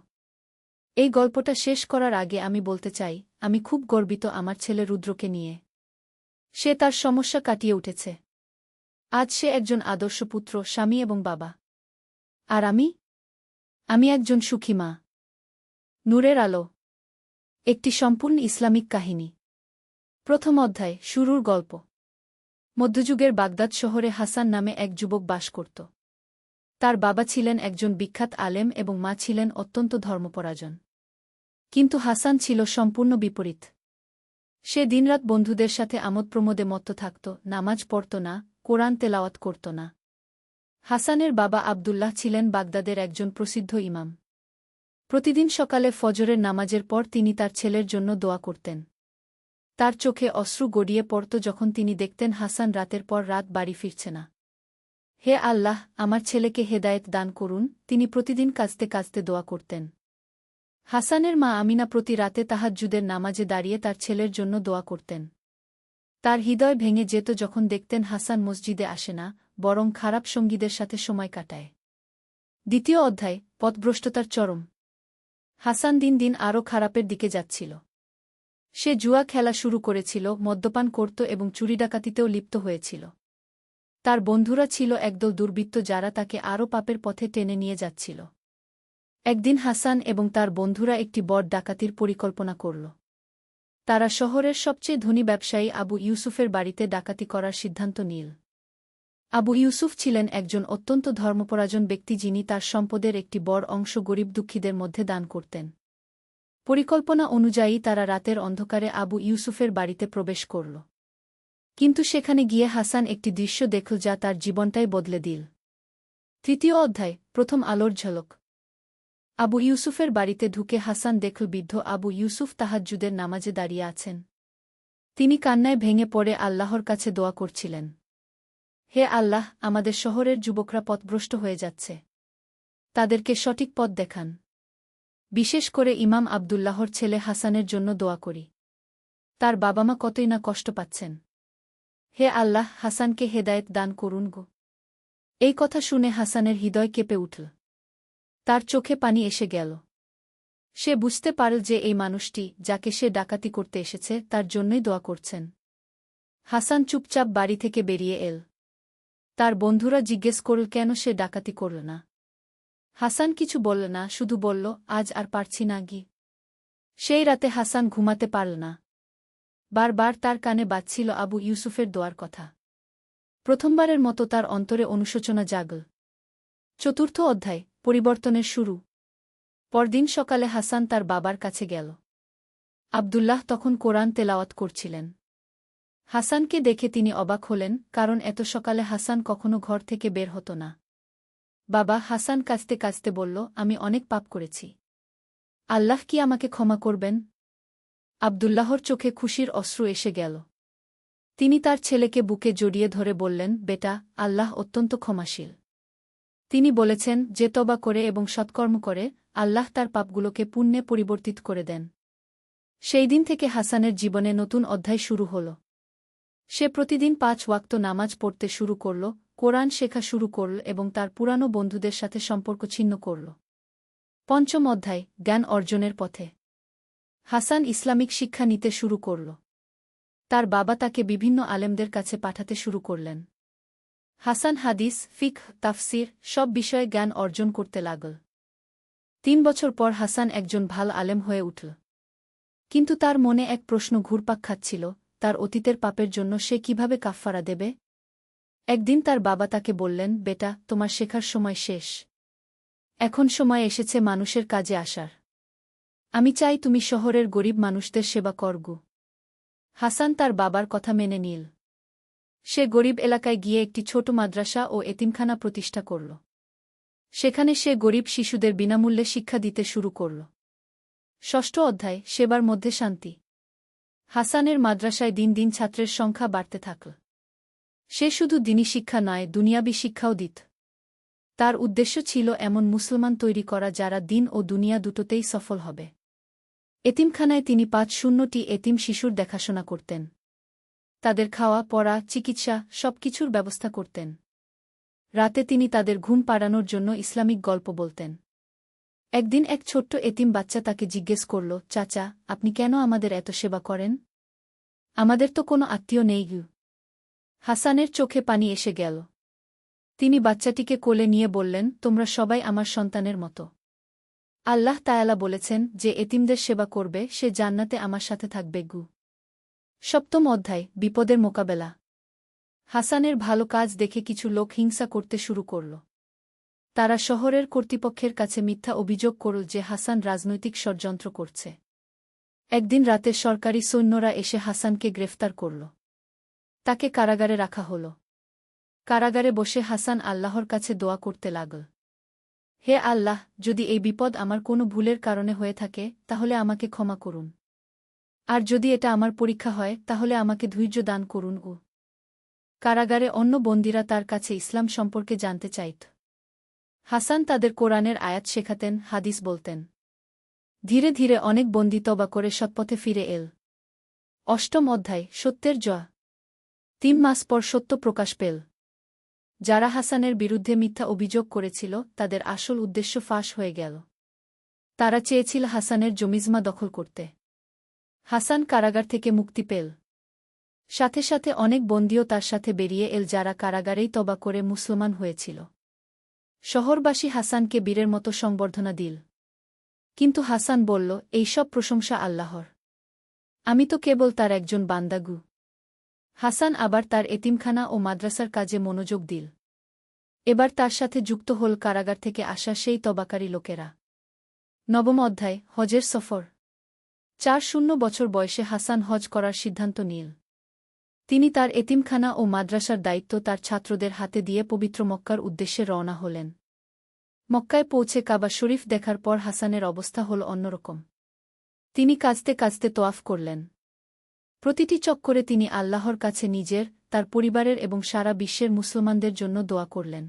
এই গল্পটা শেষ করার আগে আমি বলতে চাই, আমি খুব গর্বিত আমার ছেলে রুদ্রকে নিয়ে। সে তার সমস্যা কাটিয়ে উঠেছে। আজ সে একজন আদর্শ পুত্র, স্বামী এবং বাবা। আর আমি একজন সুখী মা। নূরের আলো। একটি সম্পূর্ণ ইসলামিক কাহিনী। প্রথম অধ্যায়, শুরুর গল্প। মধ্যযুগের বাগদাদ শহরে হাসান নামে এক যুবক বাস করত। তার বাবা ছিলেন একজন বিখ্যাত আলেম এবং মা ছিলেন অত্যন্ত ধর্মপরায়ণ। কিন্তু হাসান ছিল সম্পূর্ণ বিপরীত। সে দিনরাত বন্ধুদের সাথে আমোদ-প্রমোদে মত্ত থাকত, নামাজ পড়ত না, কোরআন তেলাওয়াত করত না। হাসানের বাবা আবদুল্লাহ ছিলেন বাগদাদের একজন প্রসিদ্ধ ইমাম। প্রতিদিন সকালে ফজরের নামাজের পর তিনি তার ছেলের জন্য দোয়া করতেন। তার চোখে অশ্রু গড়িয়ে পড়ত যখন তিনি দেখতেন হাসান রাতের পর রাত বাড়ি ফিরছে না। হে আল্লাহ, আমার ছেলেকে হেদায়েত দান করুন, তিনি প্রতিদিন কাঁদতে কাঁদতে দোয়া করতেন। হাসানের মা আমিনা প্রতি রাতে তাহাজ্জুদের নামাজে দাঁড়িয়ে তার ছেলের জন্য দোয়া করতেন। তার হৃদয় ভেঙে যেত যখন দেখতেন হাসান মসজিদে আসে না, বরং খারাপ সঙ্গীদের সাথে সময় কাটায়। দ্বিতীয় অধ্যায়, পথভ্রষ্টতার চরম। হাসান দিন দিন আরও খারাপের দিকে যাচ্ছিল। সে জুয়া খেলা শুরু করেছিল, মদ্যপান করত এবং চুরি ডাকাতিতেও লিপ্ত হয়েছিল। তার বন্ধুরা ছিল একদল দুর্বৃত্ত যারা তাকে আরও পাপের পথে টেনে নিয়ে যাচ্ছিল। একদিন হাসান এবং তার বন্ধুরা একটি বড় ডাকাতির পরিকল্পনা করল। তারা শহরের সবচেয়ে ধনী ব্যবসায়ী আবু ইউসুফের বাড়িতে ডাকাতি করার সিদ্ধান্ত নিল। আবু ইউসুফ ছিলেন একজন অত্যন্ত ধর্মপরায়ণ ব্যক্তি যিনি তার সম্পদের একটি বড় অংশ গরিব দুঃখীদের মধ্যে দান করতেন। পরিকল্পনা অনুযায়ী তারা রাতের অন্ধকারে আবু ইউসুফের বাড়িতে প্রবেশ করল। কিন্তু সেখানে গিয়ে হাসান একটি দৃশ্য দেখল যা তার জীবনটাই বদলে দিল। তৃতীয় অধ্যায়, প্রথম আলোর ঝলক। আবু ইউসুফের বাড়িতে ঢুকে হাসান দেখল বৃদ্ধ আবু ইউসুফ তাহাজ্জুদের নামাজে দাঁড়িয়ে আছেন। তিনি কান্নায় ভেঙে পড়ে আল্লাহর কাছে দোয়া করছিলেন। হে আল্লাহ, আমাদের শহরের যুবকরা পথভ্রষ্ট হয়ে যাচ্ছে। তাদেরকে সঠিক পথ দেখান। বিশেষ করে ইমাম আবদুল্লাহর ছেলে হাসানের জন্য দোয়া করি। তার বাবা মা কতই না কষ্ট পাচ্ছেন। হে আল্লাহ, হাসানকে হেদায়েত দান করুন গো। এই কথা শুনে হাসানের হৃদয় কেঁপে উঠল। তার চোখে পানি এসে গেল। সে বুঝতে পারল যে এই মানুষটি, যাকে সে ডাকাতি করতে এসেছে, তার জন্যই দোয়া করছেন। হাসান চুপচাপ বাড়ি থেকে বেরিয়ে এল। তার বন্ধুরা জিজ্ঞেস করল কেন সে ডাকাতি করল না। হাসান কিছু বলল না, শুধু বলল, আজ আর পারছি না গি। সেই রাতে হাসান ঘুমাতে পারল না। বারবার তার কানে বাজছিল আবু ইউসুফের দোয়ার কথা। প্রথমবারের মতো তার অন্তরে অনুশোচনা জাগল। চতুর্থ অধ্যায়, পরিবর্তনের শুরু। পরদিন সকালে হাসান তার বাবার কাছে গেল। আবদুল্লাহ তখন কোরআন তেলাওয়াত করছিলেন। হাসানকে দেখে তিনি অবাক হলেন, কারণ এত সকালে হাসান কখনো ঘর থেকে বের হতো না। বাবা, হাসান কাঁদতে কাঁদতে বলল, আমি অনেক পাপ করেছি। আল্লাহ কি আমাকে ক্ষমা করবেন? আবদুল্লাহর চোখে খুশির অশ্রু এসে গেল। তিনি তার ছেলেকে বুকে জড়িয়ে ধরে বললেন, বেটা, আল্লাহ অত্যন্ত ক্ষমাশীল। তিনি বলেছেন, যে তওবা করে এবং সৎকর্ম করে, আল্লাহ তার পাপগুলোকে পুণ্যে পরিবর্তিত করে দেন। সেই দিন থেকে হাসানের জীবনে নতুন অধ্যায় শুরু হল। সে প্রতিদিন 5 ওয়াক্ত নামাজ পড়তে শুরু করল, কোরআন শেখা শুরু করল এবং তার পুরানো বন্ধুদের সাথে সম্পর্ক ছিন্ন করল। পঞ্চম অধ্যায়, জ্ঞান অর্জনের পথে। হাসান ইসলামিক শিক্ষা নিতে শুরু করল। তার বাবা তাকে বিভিন্ন আলেমদের কাছে পাঠাতে শুরু করলেন। হাসান হাদিস, ফিকহ, তাফসির সব বিষয়ে জ্ঞান অর্জন করতে লাগল। 3 বছর পর হাসান একজন ভালো আলেম হয়ে উঠল। কিন্তু তার মনে এক প্রশ্ন ঘুরপাক খাচ্ছিল, তার অতীতের পাপের জন্য সে কিভাবে কাফফারা দেবে। একদিন তার বাবা তাকে বললেন, বেটা, তোমার শেখার সময় শেষ। এখন সময় এসেছে মানুষের কাজে আসার। আমি চাই তুমি শহরের গরিব মানুষদের সেবা করগু। হাসান তার বাবার কথা মেনে নিল। সে গরিব এলাকায় গিয়ে একটি ছোট মাদ্রাসা ও এতিমখানা প্রতিষ্ঠা করল। সেখানে সে গরিব শিশুদের বিনামূল্যে শিক্ষা দিতে শুরু করল। ষষ্ঠ অধ্যায়, সেবার মধ্যে শান্তি। হাসানের মাদ্রাসায় দিন দিন ছাত্রের সংখ্যা বাড়তে থাকল। সে শুধু দিনী শিক্ষা নয়, দুনিয়াবী শিক্ষাও দিত। তার উদ্দেশ্য ছিল এমন মুসলমান তৈরি করা যারা দিন ও দুনিয়া দুটোতেই সফল হবে। এতিমখানায় তিনি 500টি এতিম শিশুর দেখাশোনা করতেন। তাদের খাওয়া, পড়া, চিকিৎসা সবকিছুর ব্যবস্থা করতেন। রাতে তিনি তাদের ঘুম পাড়ানোর জন্য ইসলামিক গল্প বলতেন। একদিন এক ছোট্ট এতিম বাচ্চা তাকে জিজ্ঞেস করল, চাচা, আপনি কেন আমাদের এত সেবা করেন? আমাদের তো কোনো আত্মীয় নেই গু। হাসানের চোখে পানি এসে গেল। তিনি বাচ্চাটিকে কোলে নিয়ে বললেন, তোমরা সবাই আমার সন্তানের মতো। আল্লাহ তায়ালা বলেছেন, যে এতিমদের সেবা করবে সে জান্নাতে আমার সাথে থাকবে গু। সপ্তম অধ্যায়, বিপদের মোকাবেলা। হাসানের ভালো কাজ দেখে কিছু লোক হিংসা করতে শুরু করল। তারা শহরের কর্তৃপক্ষের কাছে মিথ্যা অভিযোগ করল যে হাসান রাজনৈতিক ষড়যন্ত্র করছে। একদিন রাতে সরকারি সৈন্যরা এসে হাসানকে গ্রেফতার করল। তাকে কারাগারে রাখা হল। কারাগারে বসে হাসান আল্লাহর কাছে দোয়া করতে লাগল। হে আল্লাহ, যদি এই বিপদ আমার কোনো ভুলের কারণে হয়ে থাকে, তাহলে আমাকে ক্ষমা করুন। আর যদি এটা আমার পরীক্ষা হয়, তাহলে আমাকে ধৈর্য দান করুন। কারাগারে অন্য বন্দীরা তার কাছে ইসলাম সম্পর্কে জানতে চাইত। হাসান তাদের কোরআনের আয়াত শেখাতেন, হাদিস বলতেন। ধীরে ধীরে অনেক বন্দী তওবা করে সৎপথে ফিরে এল। অষ্টম অধ্যায়, সত্যের জয়। 3 মাস পর সত্য প্রকাশ পেল। যারা হাসানের বিরুদ্ধে মিথ্যা অভিযোগ করেছিল, তাদের আসল উদ্দেশ্য ফাঁস হয়ে গেল। তারা চেয়েছিল হাসানের জমিজমা দখল করতে। হাসান কারাগার থেকে মুক্তি পেল। সাথে সাথে অনেক বন্দীও তার সাথে বেরিয়ে এল, যারা কারাগারেই তওবা করে মুসলমান হয়েছিল। শহরবাসী হাসানকে বীরের মতো সংবর্ধনা দিল। কিন্তু হাসান বলল, এই সব প্রশংসা আল্লাহর। আমি তো কেবল তার একজন বান্দাগু। হাসান আবার তার এতিমখানা ও মাদ্রাসার কাজে মনোযোগ দিল। এবার তার সাথে যুক্ত হল কারাগার থেকে আসা সেই তবাকারী লোকেরা। নবম অধ্যায়, হজের সফর। 4 বছর বয়সে হাসান হজ করার সিদ্ধান্ত নিল। তিনি তার এতিমখানা ও মাদ্রাসার দায়িত্ব তার ছাত্রদের হাতে দিয়ে পবিত্র মক্কার উদ্দেশ্যে রওনা হলেন। মক্কায় পৌঁছে কাবা শরীফ দেখার পর হাসানের অবস্থা হল অন্যরকম। তিনি কাঁদতে কাঁদতে তোয়াফ করলেন। প্রতিটি চক্করে তিনি আল্লাহর কাছে নিজের, তার পরিবারের এবং সারা বিশ্বের মুসলমানদের জন্য দোয়া করলেন।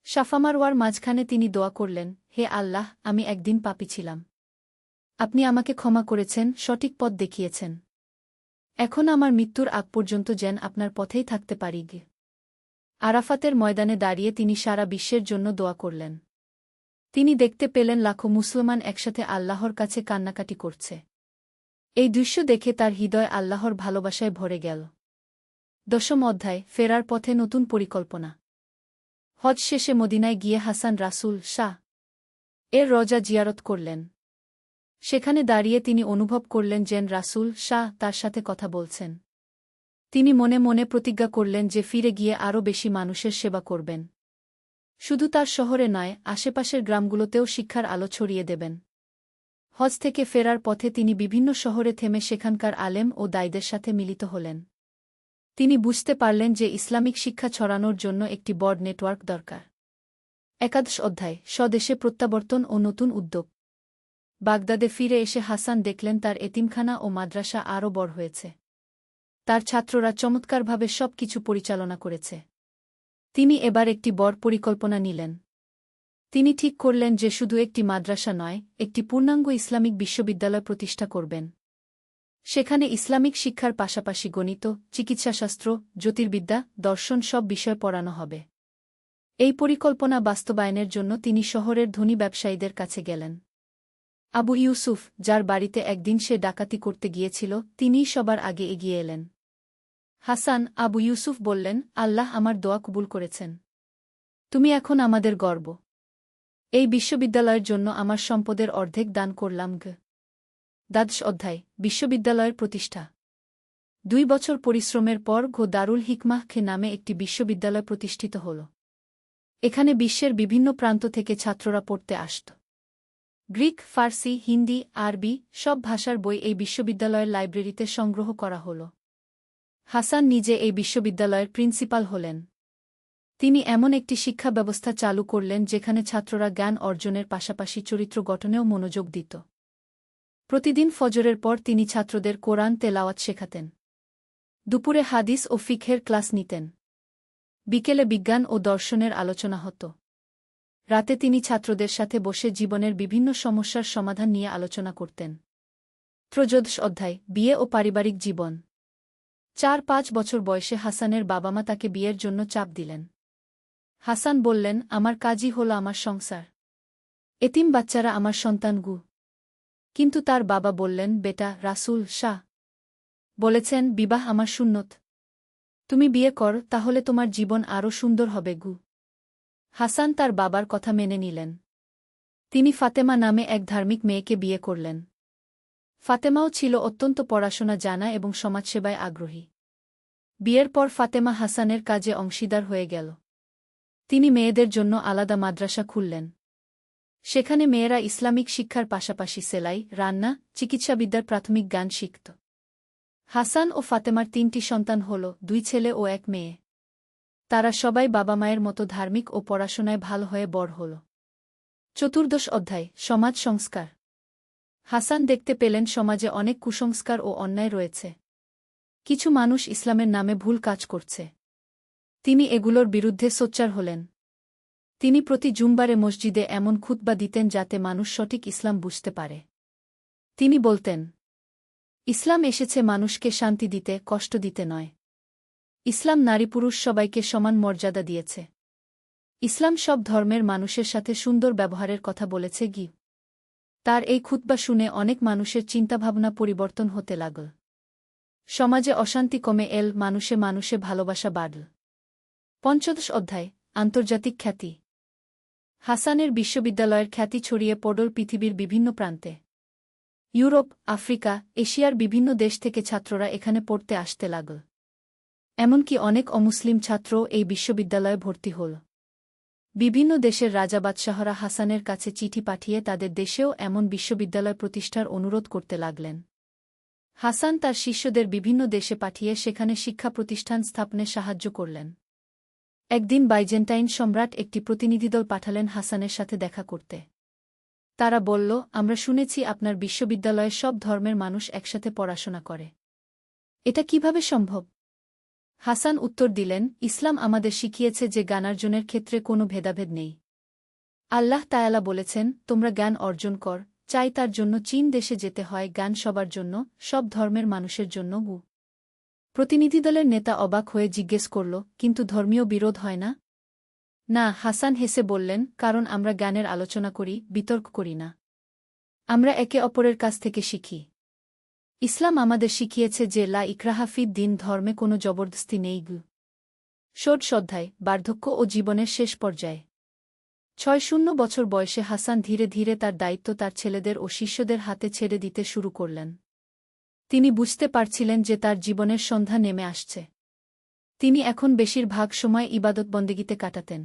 সাফা মারওয়ার মাঝখানে তিনি দোয়া করলেন, হে আল্লাহ, আমি একদিন পাপী ছিলাম। আপনি আমাকে ক্ষমা করেছেন, সঠিক পথ দেখিয়েছেন। এখন আমার মৃত্যুর আগ পর্যন্ত যেন আপনার পথেই থাকতে পারি গে। আরাফাতের ময়দানে দাঁড়িয়ে তিনি সারা বিশ্বের জন্য দোয়া করলেন। তিনি দেখতে পেলেন লাখো মুসলমান একসাথে আল্লাহর কাছে কান্নাকাটি করছে। এই দৃশ্য দেখে তার হৃদয় আল্লাহর ভালোবাসায় ভরে গেল। 10ম অধ্যায়, ফেরার পথে নতুন পরিকল্পনা। হজ শেষে মদিনায় গিয়ে হাসান রাসূল শাহ এর রওজা জিয়ারত করলেন। সেখানে দাঁড়িয়ে তিনি অনুভব করলেন যেন রাসূল শাহ তার সাথে কথা বলছেন। তিনি মনে মনে প্রতিজ্ঞা করলেন যে ফিরে গিয়ে আরও বেশি মানুষের সেবা করবেন। শুধু তার শহরে নয়, আশেপাশের গ্রামগুলোতেও শিক্ষার আলো ছড়িয়ে দেবেন। হজ থেকে ফেরার পথে তিনি বিভিন্ন শহরে থেমে সেখানকার আলেম ও দায়ীদের সাথে মিলিত হলেন। তিনি বুঝতে পারলেন যে ইসলামিক শিক্ষা ছড়ানোর জন্য একটি বড় নেটওয়ার্ক দরকার। 11 অধ্যায়, স্বদেশে প্রত্যাবর্তন ও নতুন উদ্যোগ। বাগদাদে ফিরে এসে হাসান দেখলেন তার এতিমখানা ও মাদ্রাসা আরও বড় হয়েছে। তার ছাত্ররা চমৎকারভাবে সব কিছু পরিচালনা করেছে। তিনি এবার একটি বড় পরিকল্পনা নিলেন। তিনি ঠিক করলেন যে শুধু একটি মাদ্রাসা নয়, একটি পূর্ণাঙ্গ ইসলামিক বিশ্ববিদ্যালয় প্রতিষ্ঠা করবেন। সেখানে ইসলামিক শিক্ষার পাশাপাশি গণিত, চিকিৎসাশাস্ত্র, জ্যোতির্বিদ্যা, দর্শন সব বিষয় পড়ানো হবে। এই পরিকল্পনা বাস্তবায়নের জন্য তিনি শহরের ধনী ব্যবসায়ীদের কাছে গেলেন। আবু ইউসুফ, যার বাড়িতে একদিন সে ডাকাতি করতে গিয়েছিল, তিনিই সবার আগে এগিয়ে এলেন। হাসান, আবু ইউসুফ বললেন, আল্লাহ আমার দোয়া কবুল করেছেন। তুমি এখন আমাদের গর্ব। এই বিশ্ববিদ্যালয়ের জন্য আমার সম্পদের অর্ধেক দান করলাম গ। 12 অধ্যায়, বিশ্ববিদ্যালয়ের প্রতিষ্ঠা। 2 বছর পরিশ্রমের পর দারুল হিকমাহ নামে একটি বিশ্ববিদ্যালয় প্রতিষ্ঠিত হল। এখানে বিশ্বের বিভিন্ন প্রান্ত থেকে ছাত্ররা পড়তে আসত। গ্রিক, ফার্সি, হিন্দি, আরবি সব ভাষার বই এই বিশ্ববিদ্যালয়ের লাইব্রেরিতে সংগ্রহ করা হল। হাসান নিজে এই বিশ্ববিদ্যালয়ের প্রিন্সিপাল হলেন। তিনি এমন একটি শিক্ষা ব্যবস্থা চালু করলেন যেখানে ছাত্ররা জ্ঞান অর্জনের পাশাপাশি চরিত্র গঠনেও মনোযোগ দিত। প্রতিদিন ফজরের পর তিনি ছাত্রদের কোরআন তেলাওয়াত শেখাতেন। দুপুরে হাদিস ও ফিকহের ক্লাস নিতেন। বিকেলে বিজ্ঞান ও দর্শনের আলোচনা হতো। রাতে তিনি ছাত্রদের সাথে বসে জীবনের বিভিন্ন সমস্যার সমাধান নিয়ে আলোচনা করতেন। 13 অধ্যায়, বিয়ে ও পারিবারিক জীবন। 4-5 বছর বয়সে হাসানের বাবা-মা তাকে বিয়ের জন্য চাপ দিলেন। হাসান বললেন, আমার কাজই হল আমার সংসার। এতিম বাচ্চারা আমার সন্তান গু। কিন্তু তার বাবা বললেন, বেটা, রাসূল শাহ বলেছেন, বিবাহ আমার সুন্নত। তুমি বিয়ে কর, তাহলে তোমার জীবন আরও সুন্দর হবে গু। হাসান তার বাবার কথা মেনে নিলেন। তিনি ফাতেমা নামে এক ধার্মিক মেয়েকে বিয়ে করলেন। ফাতেমাও ছিল অত্যন্ত পড়াশোনা জানা এবং সমাজসেবায় আগ্রহী। বিয়ের পর ফাতেমা হাসানের কাজে অংশীদার হয়ে গেল। তিনি মেয়েদের জন্য আলাদা মাদ্রাসা খুললেন। সেখানে মেয়েরা ইসলামিক শিক্ষার পাশাপাশি সেলাই, রান্না, চিকিৎসাবিদ্যার প্রাথমিক জ্ঞান শিখত। হাসান ও ফাতেমার 3টি সন্তান হল, 2 ছেলে ও 1 মেয়ে। তারা সবাই বাবা মায়ের মতো ধার্মিক ও পড়াশোনায় ভালো হয়ে বড় হল। 14 অধ্যায়, সমাজ সংস্কার। হাসান দেখতে পেলেন সমাজে অনেক কুসংস্কার ও অন্যায় রয়েছে। কিছু মানুষ ইসলামের নামে ভুল কাজ করছে। তিনি এগুলোর বিরুদ্ধে সোচ্চার হলেন। তিনি প্রতি জুমবারে মসজিদে এমন খুতবা দিতেন যাতে মানুষ সঠিক ইসলাম বুঝতে পারে। তিনি বলতেন, ইসলাম এসেছে মানুষকে শান্তি দিতে, কষ্ট দিতে নয়। ইসলাম নারী পুরুষ সবাইকে সমান মর্যাদা দিয়েছে। ইসলাম সব ধর্মের মানুষের সাথে সুন্দর ব্যবহারের কথা বলেছে গি। তার এই খুতবা শুনে অনেক মানুষের চিন্তাভাবনা পরিবর্তন হতে লাগল। সমাজে অশান্তি কমে এল, মানুষে মানুষে ভালোবাসা বাড়ল। 15 অধ্যায়, আন্তর্জাতিক খ্যাতি। হাসানের বিশ্ববিদ্যালয়ের খ্যাতি ছড়িয়ে পড়ল পৃথিবীর বিভিন্ন প্রান্তে। ইউরোপ, আফ্রিকা, এশিয়ার বিভিন্ন দেশ থেকে ছাত্ররা এখানে পড়তে আসতে লাগল। এমনকি অনেক অমুসলিম ছাত্রও এই বিশ্ববিদ্যালয়ে ভর্তি হল। বিভিন্ন দেশের রাজা বাদশাহরা হাসানের কাছে চিঠি পাঠিয়ে তাদের দেশেও এমন বিশ্ববিদ্যালয় প্রতিষ্ঠার অনুরোধ করতে লাগলেন। হাসান তার শিষ্যদের বিভিন্ন দেশে পাঠিয়ে সেখানে শিক্ষা প্রতিষ্ঠান স্থাপনে সাহায্য করলেন। একদিন বাইজেন্টাইন সম্রাট একটি প্রতিনিধিদল পাঠালেন হাসানের সাথে দেখা করতে। তারা বলল, আমরা শুনেছি আপনার বিশ্ববিদ্যালয়ে সব ধর্মের মানুষ একসাথে পড়াশোনা করে। এটা কিভাবে সম্ভব? হাসান উত্তর দিলেন, ইসলাম আমাদের শিখিয়েছে যে জ্ঞানার্জনের ক্ষেত্রে কোনো ভেদাভেদ নেই। আল্লাহ তায়ালা বলেছেন, তোমরা জ্ঞান অর্জন কর, চাই তার জন্য চীন দেশে যেতে হয় জ্ঞান সবার জন্য, সব ধর্মের মানুষের জন্য। প্রতিনিধিদলের নেতা অবাক হয়ে জিজ্ঞেস করল, কিন্তু ধর্মীয় বিরোধ হয় না? না, হাসান হেসে বললেন, কারণ আমরা জ্ঞানের আলোচনা করি, বিতর্ক করি না। আমরা একে অপরের কাছ থেকে শিখি। ইসলাম আমাদের শিখিয়েছে যে লা ইকরাহা ফিদ দিন, ধর্মে কোনো জবরদস্তি নেই। ষোড়শ অধ্যায়, বার্ধক্য ও জীবনের শেষ পর্যায়ে। ৬০ বছর বয়সে হাসান ধীরে ধীরে তার দায়িত্ব তার ছেলেদের ও শিষ্যদের হাতে ছেড়ে দিতে শুরু করলেন। তিনি বুঝতে পারছিলেন যে তার জীবনের সন্ধ্যা নেমে আসছে। তিনি এখন বেশিরভাগ সময় ইবাদত বন্দেগীতে কাটাতেন।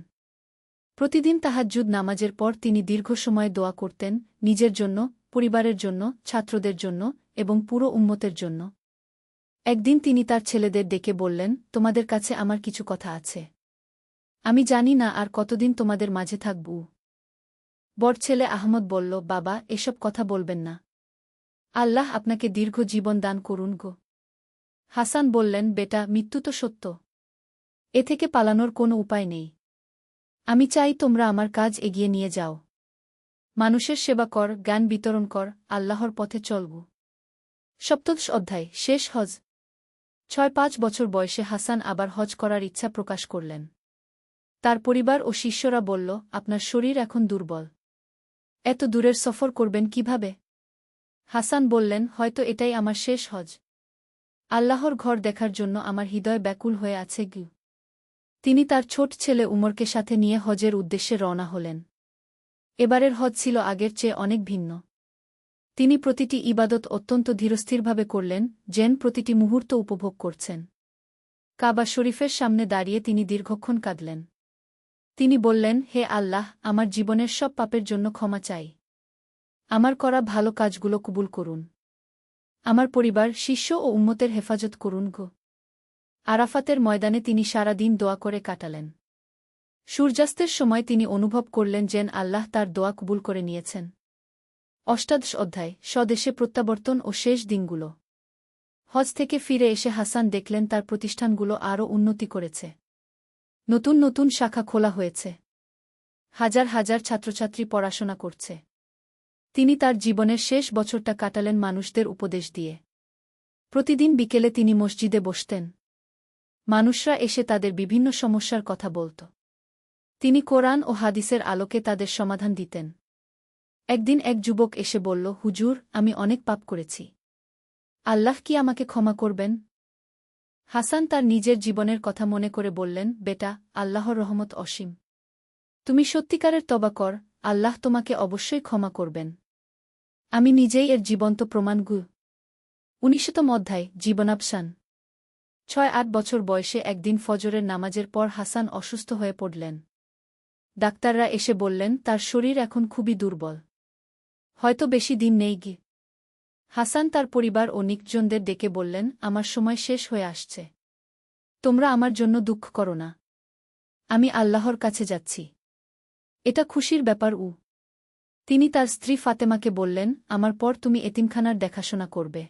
প্রতিদিন তাহাজ্জুদ নামাজের পর তিনি দীর্ঘ সময় দোয়া করতেন, নিজের জন্য, পরিবারের জন্য, ছাত্রদের জন্য এবং পুরো উম্মতের জন্য। একদিন তিনি তার ছেলেদের ডেকে বললেন, তোমাদের কাছে আমার কিছু কথা আছে। আমি জানি না আর কতদিন তোমাদের মাঝে থাকব। বড় ছেলে আহমদ বলল, বাবা, এসব কথা বলবেন না। আল্লাহ আপনাকে দীর্ঘ জীবন দান করুন গো। হাসান বললেন, বেটা, মৃত্যু তো সত্য। এ থেকে পালানোর কোনো উপায় নেই। আমি চাই তোমরা আমার কাজ এগিয়ে নিয়ে যাও। মানুষের সেবা কর, জ্ঞান বিতরণ কর, আল্লাহর পথে চলব। সপ্তদশ অধ্যায়, শেষ হজ। ৬-৫ বছর বয়সে হাসান আবার হজ করার ইচ্ছা প্রকাশ করলেন। তার পরিবার ও শিষ্যরা বলল, আপনার শরীর এখন দুর্বল। এত দূরের সফর করবেন কিভাবে? হাসান বললেন, হয়তো এটাই আমার শেষ হজ। আল্লাহর ঘর দেখার জন্য আমার হৃদয় ব্যাকুল হয়ে আছে। তিনি তার ছোট ছেলে উমরকে সাথে নিয়ে হজের উদ্দেশ্যে রওনা হলেন। এবারের হজ ছিল আগের চেয়ে অনেক ভিন্ন। তিনি প্রতিটি ইবাদত অত্যন্ত ধীরস্থিরভাবে করলেন, যেন প্রতিটি মুহূর্ত উপভোগ করছেন। কাবা শরীফের সামনে দাঁড়িয়ে তিনি দীর্ঘক্ষণ কাঁদলেন। তিনি বললেন, হে আল্লাহ, আমার জীবনের সব পাপের জন্য ক্ষমা চাই। আমার করা ভালো কাজগুলো কবুল করুন। আমার পরিবার, শিষ্য ও উম্মতের হেফাজত করুন গো। আরাফাতের ময়দানে তিনি সারা দিন দোয়া করে কাটালেন। সূর্যাস্তের সময় তিনি অনুভব করলেন যেন আল্লাহ তার দোয়া কবুল করে নিয়েছেন। অষ্টাদশ অধ্যায়, স্বদেশে প্রত্যাবর্তন ও শেষ দিনগুলো। হজ থেকে ফিরে এসে হাসান দেখলেন তার প্রতিষ্ঠানগুলো আরও উন্নতি করেছে। নতুন নতুন শাখা খোলা হয়েছে। হাজার হাজার ছাত্রছাত্রী পড়াশোনা করছে। তিনি তার জীবনের শেষ বছরটা কাটালেন মানুষদের উপদেশ দিয়ে। প্রতিদিন বিকেলে তিনি মসজিদে বসতেন। মানুষরা এসে তাদের বিভিন্ন সমস্যার কথা বলত। তিনি কোরআন ও হাদিসের আলোকে তাদের সমাধান দিতেন। একদিন এক যুবক এসে বলল, হুজুর, আমি অনেক পাপ করেছি। আল্লাহ কি আমাকে ক্ষমা করবেন? হাসান তার নিজের জীবনের কথা মনে করে বললেন, বেটা, আল্লাহর রহমত অসীম। তুমি সত্যিকারের তওবা কর, আল্লাহ তোমাকে অবশ্যই ক্ষমা করবেন। আমি নিজেই এর জীবন্ত প্রমাণ। ১৯তম অধ্যায়, জীবনাবসান। ৬-৮ বছর বয়সে একদিন ফজরের নামাজের পর হাসান অসুস্থ হয়ে পড়লেন। ডাক্তাররা এসে বললেন, তার শরীর এখন খুবই দুর্বল। হয়তো বেশি দিন নেই। হাসান তার পরিবার ও নিকটজনদের ডেকে বললেন, আমার সময় শেষ হয়ে আসছে। তোমরা আমার জন্য দুঃখ করো না। আমি আল্লাহর কাছে যাচ্ছি। এটা খুশির ব্যাপার। তিনি তার স্ত্রী ফাতেমাকে বললেন, আমার পর তুমি এতিমখানার দেখাশোনা করবে।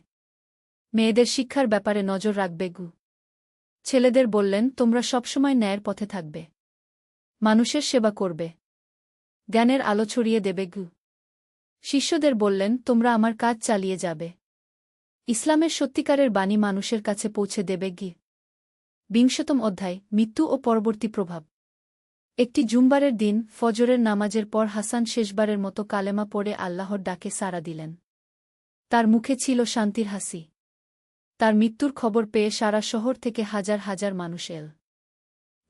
মেয়েদের শিক্ষার ব্যাপারে নজর রাখবে। ছেলেদের বললেন, তোমরা সবসময় ন্যায়ের পথে থাকবে। মানুষের সেবা করবে। জ্ঞানের আলো ছড়িয়ে দেবে। শিষ্যদের বললেন, তোমরা আমার কাজ চালিয়ে যাবে। ইসলামের সত্যিকারের বাণী মানুষের কাছে পৌঁছে দেবে। ২০তম অধ্যায়, মৃত্যু ও পরবর্তী প্রভাব। একটি জুমবারের দিন ফজরের নামাজের পর হাসান শেষবারের মতো কালেমা পড়ে আল্লাহর ডাকে সাড়া দিলেন। তার মুখে ছিল শান্তির হাসি। তার মৃত্যুর খবর পেয়ে সারা শহর থেকে হাজার হাজার মানুষ এল।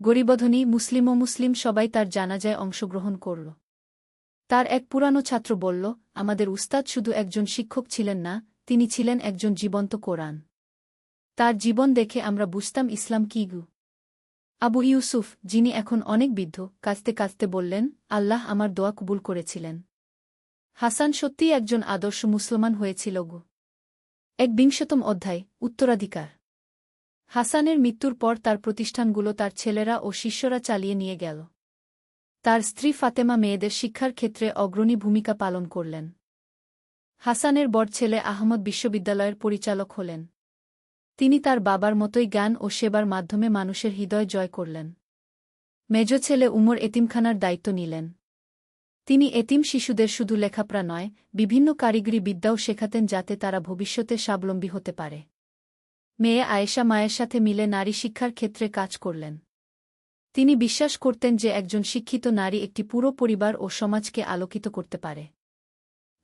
গরিবধনী, মুসলিম ও মুসলিম সবাই তার জানাজায় অংশগ্রহণ করল। তার এক পুরানো ছাত্র বলল, আমাদের উস্তাদ শুধু একজন শিক্ষক ছিলেন না, তিনি ছিলেন একজন জীবন্ত কোরআন। তার জীবন দেখে আমরা বুঝতাম ইসলাম কী। আবু ইউসুফ, যিনি এখন অনেক বৃদ্ধ, কাঁদতে কাঁদতে বললেন, আল্লাহ আমার দোয়া কবুল করেছিলেন। হাসান সত্যিই একজন আদর্শ মুসলমান হয়েছিল। ২১তম অধ্যায়, উত্তরাধিকার। হাসানের মৃত্যুর পর তার প্রতিষ্ঠানগুলো তার ছেলেরা ও শিষ্যরা চালিয়ে নিয়ে গেল। তার স্ত্রী ফাতেমা মেয়েদের শিক্ষার ক্ষেত্রে অগ্রণী ভূমিকা পালন করলেন। হাসানের বড় ছেলে আহমদ বিশ্ববিদ্যালয়ের পরিচালক হলেন। তিনি তার বাবার মতোই জ্ঞান ও সেবার মাধ্যমে মানুষের হৃদয় জয় করলেন। মেজ ছেলে উমর এতিমখানার দায়িত্ব নিলেন। তিনি এতিম শিশুদের শুধু লেখাপড়া নয়, বিভিন্ন কারিগরি বিদ্যাও শেখাতেন যাতে তারা ভবিষ্যতে স্বাবলম্বী হতে পারে। মেয়ে আয়েশা মায়ের সাথে মিলে নারী শিক্ষার ক্ষেত্রে কাজ করলেন। তিনি বিশ্বাস করতেন যে একজন শিক্ষিত নারী একটি পুরো পরিবার ও সমাজকে আলোকিত করতে পারে।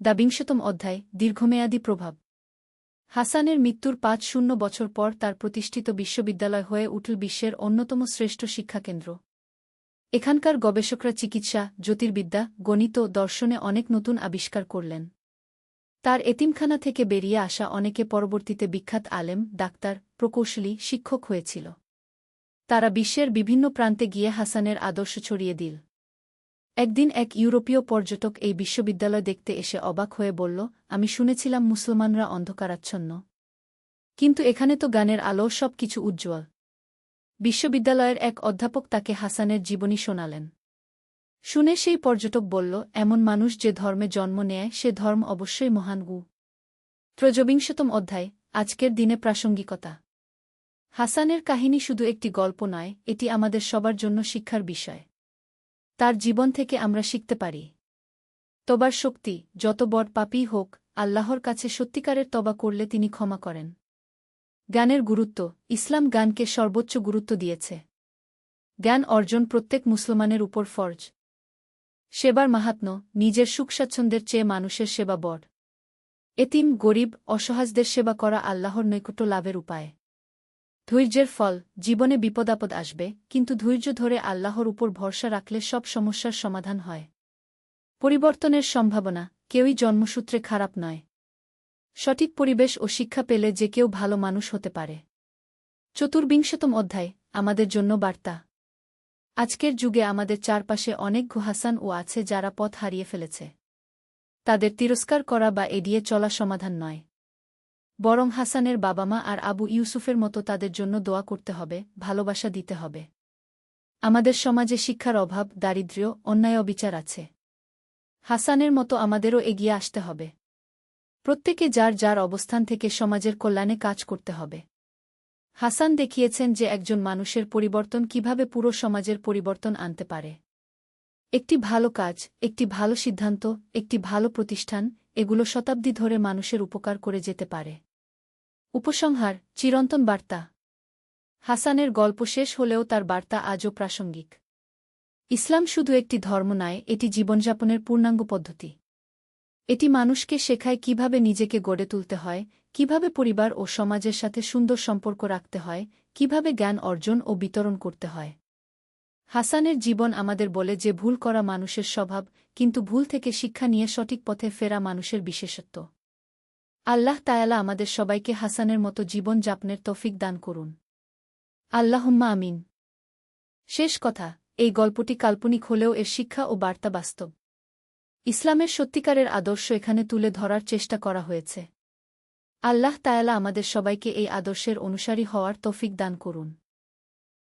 ২২তম অধ্যায়, দীর্ঘমেয়াদী প্রভাব। হাসানের মৃত্যুর ৫-০ বছর পর তার প্রতিষ্ঠিত বিশ্ববিদ্যালয় হয়ে উঠল বিশ্বের অন্যতম শ্রেষ্ঠ শিক্ষাকেন্দ্র। এখানকার গবেষকরা চিকিৎসা, জ্যোতির্বিদ্যা, গণিত, দর্শনে অনেক নতুন আবিষ্কার করলেন। তার এতিমখানা থেকে বেরিয়ে আসা অনেকে পরবর্তীতে বিখ্যাত আলেম, ডাক্তার, প্রকৌশলী, শিক্ষক হয়েছিল। তারা বিশ্বের বিভিন্ন প্রান্তে গিয়ে হাসানের আদর্শ ছড়িয়ে দিল। একদিন এক ইউরোপীয় পর্যটক এই বিশ্ববিদ্যালয় দেখতে এসে অবাক হয়ে বলল, আমি শুনেছিলাম মুসলমানরা অন্ধকারাচ্ছন্ন, কিন্তু এখানে তো জ্ঞানের আলো, সব কিছু উজ্জ্বল। বিশ্ববিদ্যালয়ের এক অধ্যাপক তাকে হাসানের জীবনী শোনালেন। শুনে সেই পর্যটক বলল, এমন মানুষ যে ধর্মে জন্ম নেয় সে ধর্ম অবশ্যই মহান। ২৩তম অধ্যায়, আজকের দিনে প্রাসঙ্গিকতা। হাসানের কাহিনী শুধু একটি গল্প নয়, এটি আমাদের সবার জন্য শিক্ষার বিষয়। তার জীবন থেকে আমরা শিখতে পারি তবার শক্তি, যত বড় পাপী হোক, আল্লাহর কাছে সত্যিকারের তবা করলে তিনি ক্ষমা করেন। জ্ঞানের গুরুত্ব। ইসলাম জ্ঞানকে সর্বোচ্চ গুরুত্ব দিয়েছে। জ্ঞান অর্জন প্রত্যেক মুসলমানের উপর ফরজ। সেবার মাহাত্ম্য। নিজের সুখস্বাচ্ছন্দ্যের চেয়ে মানুষের সেবা বড়। এতিম, গরিব, অসহায়দের সেবা করা আল্লাহর নৈকট্য লাভের উপায়। ধৈর্যের ফল। জীবনে বিপদাপদ আসবে, কিন্তু ধৈর্য ধরে আল্লাহর উপর ভরসা রাখলে সব সমস্যার সমাধান হয়। পরিবর্তনের সম্ভাবনা। কেউই জন্মসূত্রে খারাপ নয়। সঠিক পরিবেশ ও শিক্ষা পেলে যে কেউ ভালো মানুষ হতে পারে। ২৪তম অধ্যায়, আমাদের জন্য বার্তা। আজকের যুগে আমাদের চারপাশে অনেক হাসান ও আছে যারা পথ হারিয়ে ফেলেছে। তাদের তিরস্কার করা বা এড়িয়ে চলা সমাধান নয়, বরং হাসানের বাবা মা আর আবু ইউসুফের মতো তাদের জন্য দোয়া করতে হবে, ভালোবাসা দিতে হবে। আমাদের সমাজে শিক্ষার অভাব, দারিদ্র্য, অন্যায়, অবিচার আছে। হাসানের মতো আমাদেরও এগিয়ে আসতে হবে। প্রত্যেকে যার যার অবস্থান থেকে সমাজের কল্যাণে কাজ করতে হবে। হাসান দেখিয়েছেন যে একজন মানুষের পরিবর্তন কিভাবে পুরো সমাজের পরিবর্তন আনতে পারে। একটি ভালো কাজ, একটি ভালো সিদ্ধান্ত, একটি ভালো প্রতিষ্ঠান, এগুলো শতাব্দী ধরে মানুষের উপকার করে যেতে পারে। উপসংহার। চিরন্তন বার্তা। হাসানের গল্প শেষ হলেও তার বার্তা আজও প্রাসঙ্গিক। ইসলাম শুধু একটি ধর্ম নয়, এটি জীবনযাপনের পূর্ণাঙ্গ পদ্ধতি। এটি মানুষকে শেখায় কিভাবে নিজেকে গড়ে তুলতে হয়, কিভাবে পরিবার ও সমাজের সাথে সুন্দর সম্পর্ক রাখতে হয়, কিভাবে জ্ঞান অর্জন ও বিতরণ করতে হয়। হাসানের জীবন আমাদের বলে যে ভুল করা মানুষের স্বভাব, কিন্তু ভুল থেকে শিক্ষা নিয়ে সঠিক পথে ফেরা মানুষের বিশেষত্ব। আল্লাহ তায়ালা আমাদের সবাইকে হাসানের মতো জীবন যাপনের তৌফিক দান করুন। আল্লাহুম্মা আমিন। শেষ কথা, এই গল্পটি কাল্পনিক হলেও এর শিক্ষা ও বার্তা বাস্তব। ইসলামের সত্যিকারের আদর্শ এখানে তুলে ধরার চেষ্টা করা হয়েছে। আল্লাহ তায়ালা আমাদের সবাইকে এই আদর্শের অনুসারী হওয়ার তৌফিক দান করুন।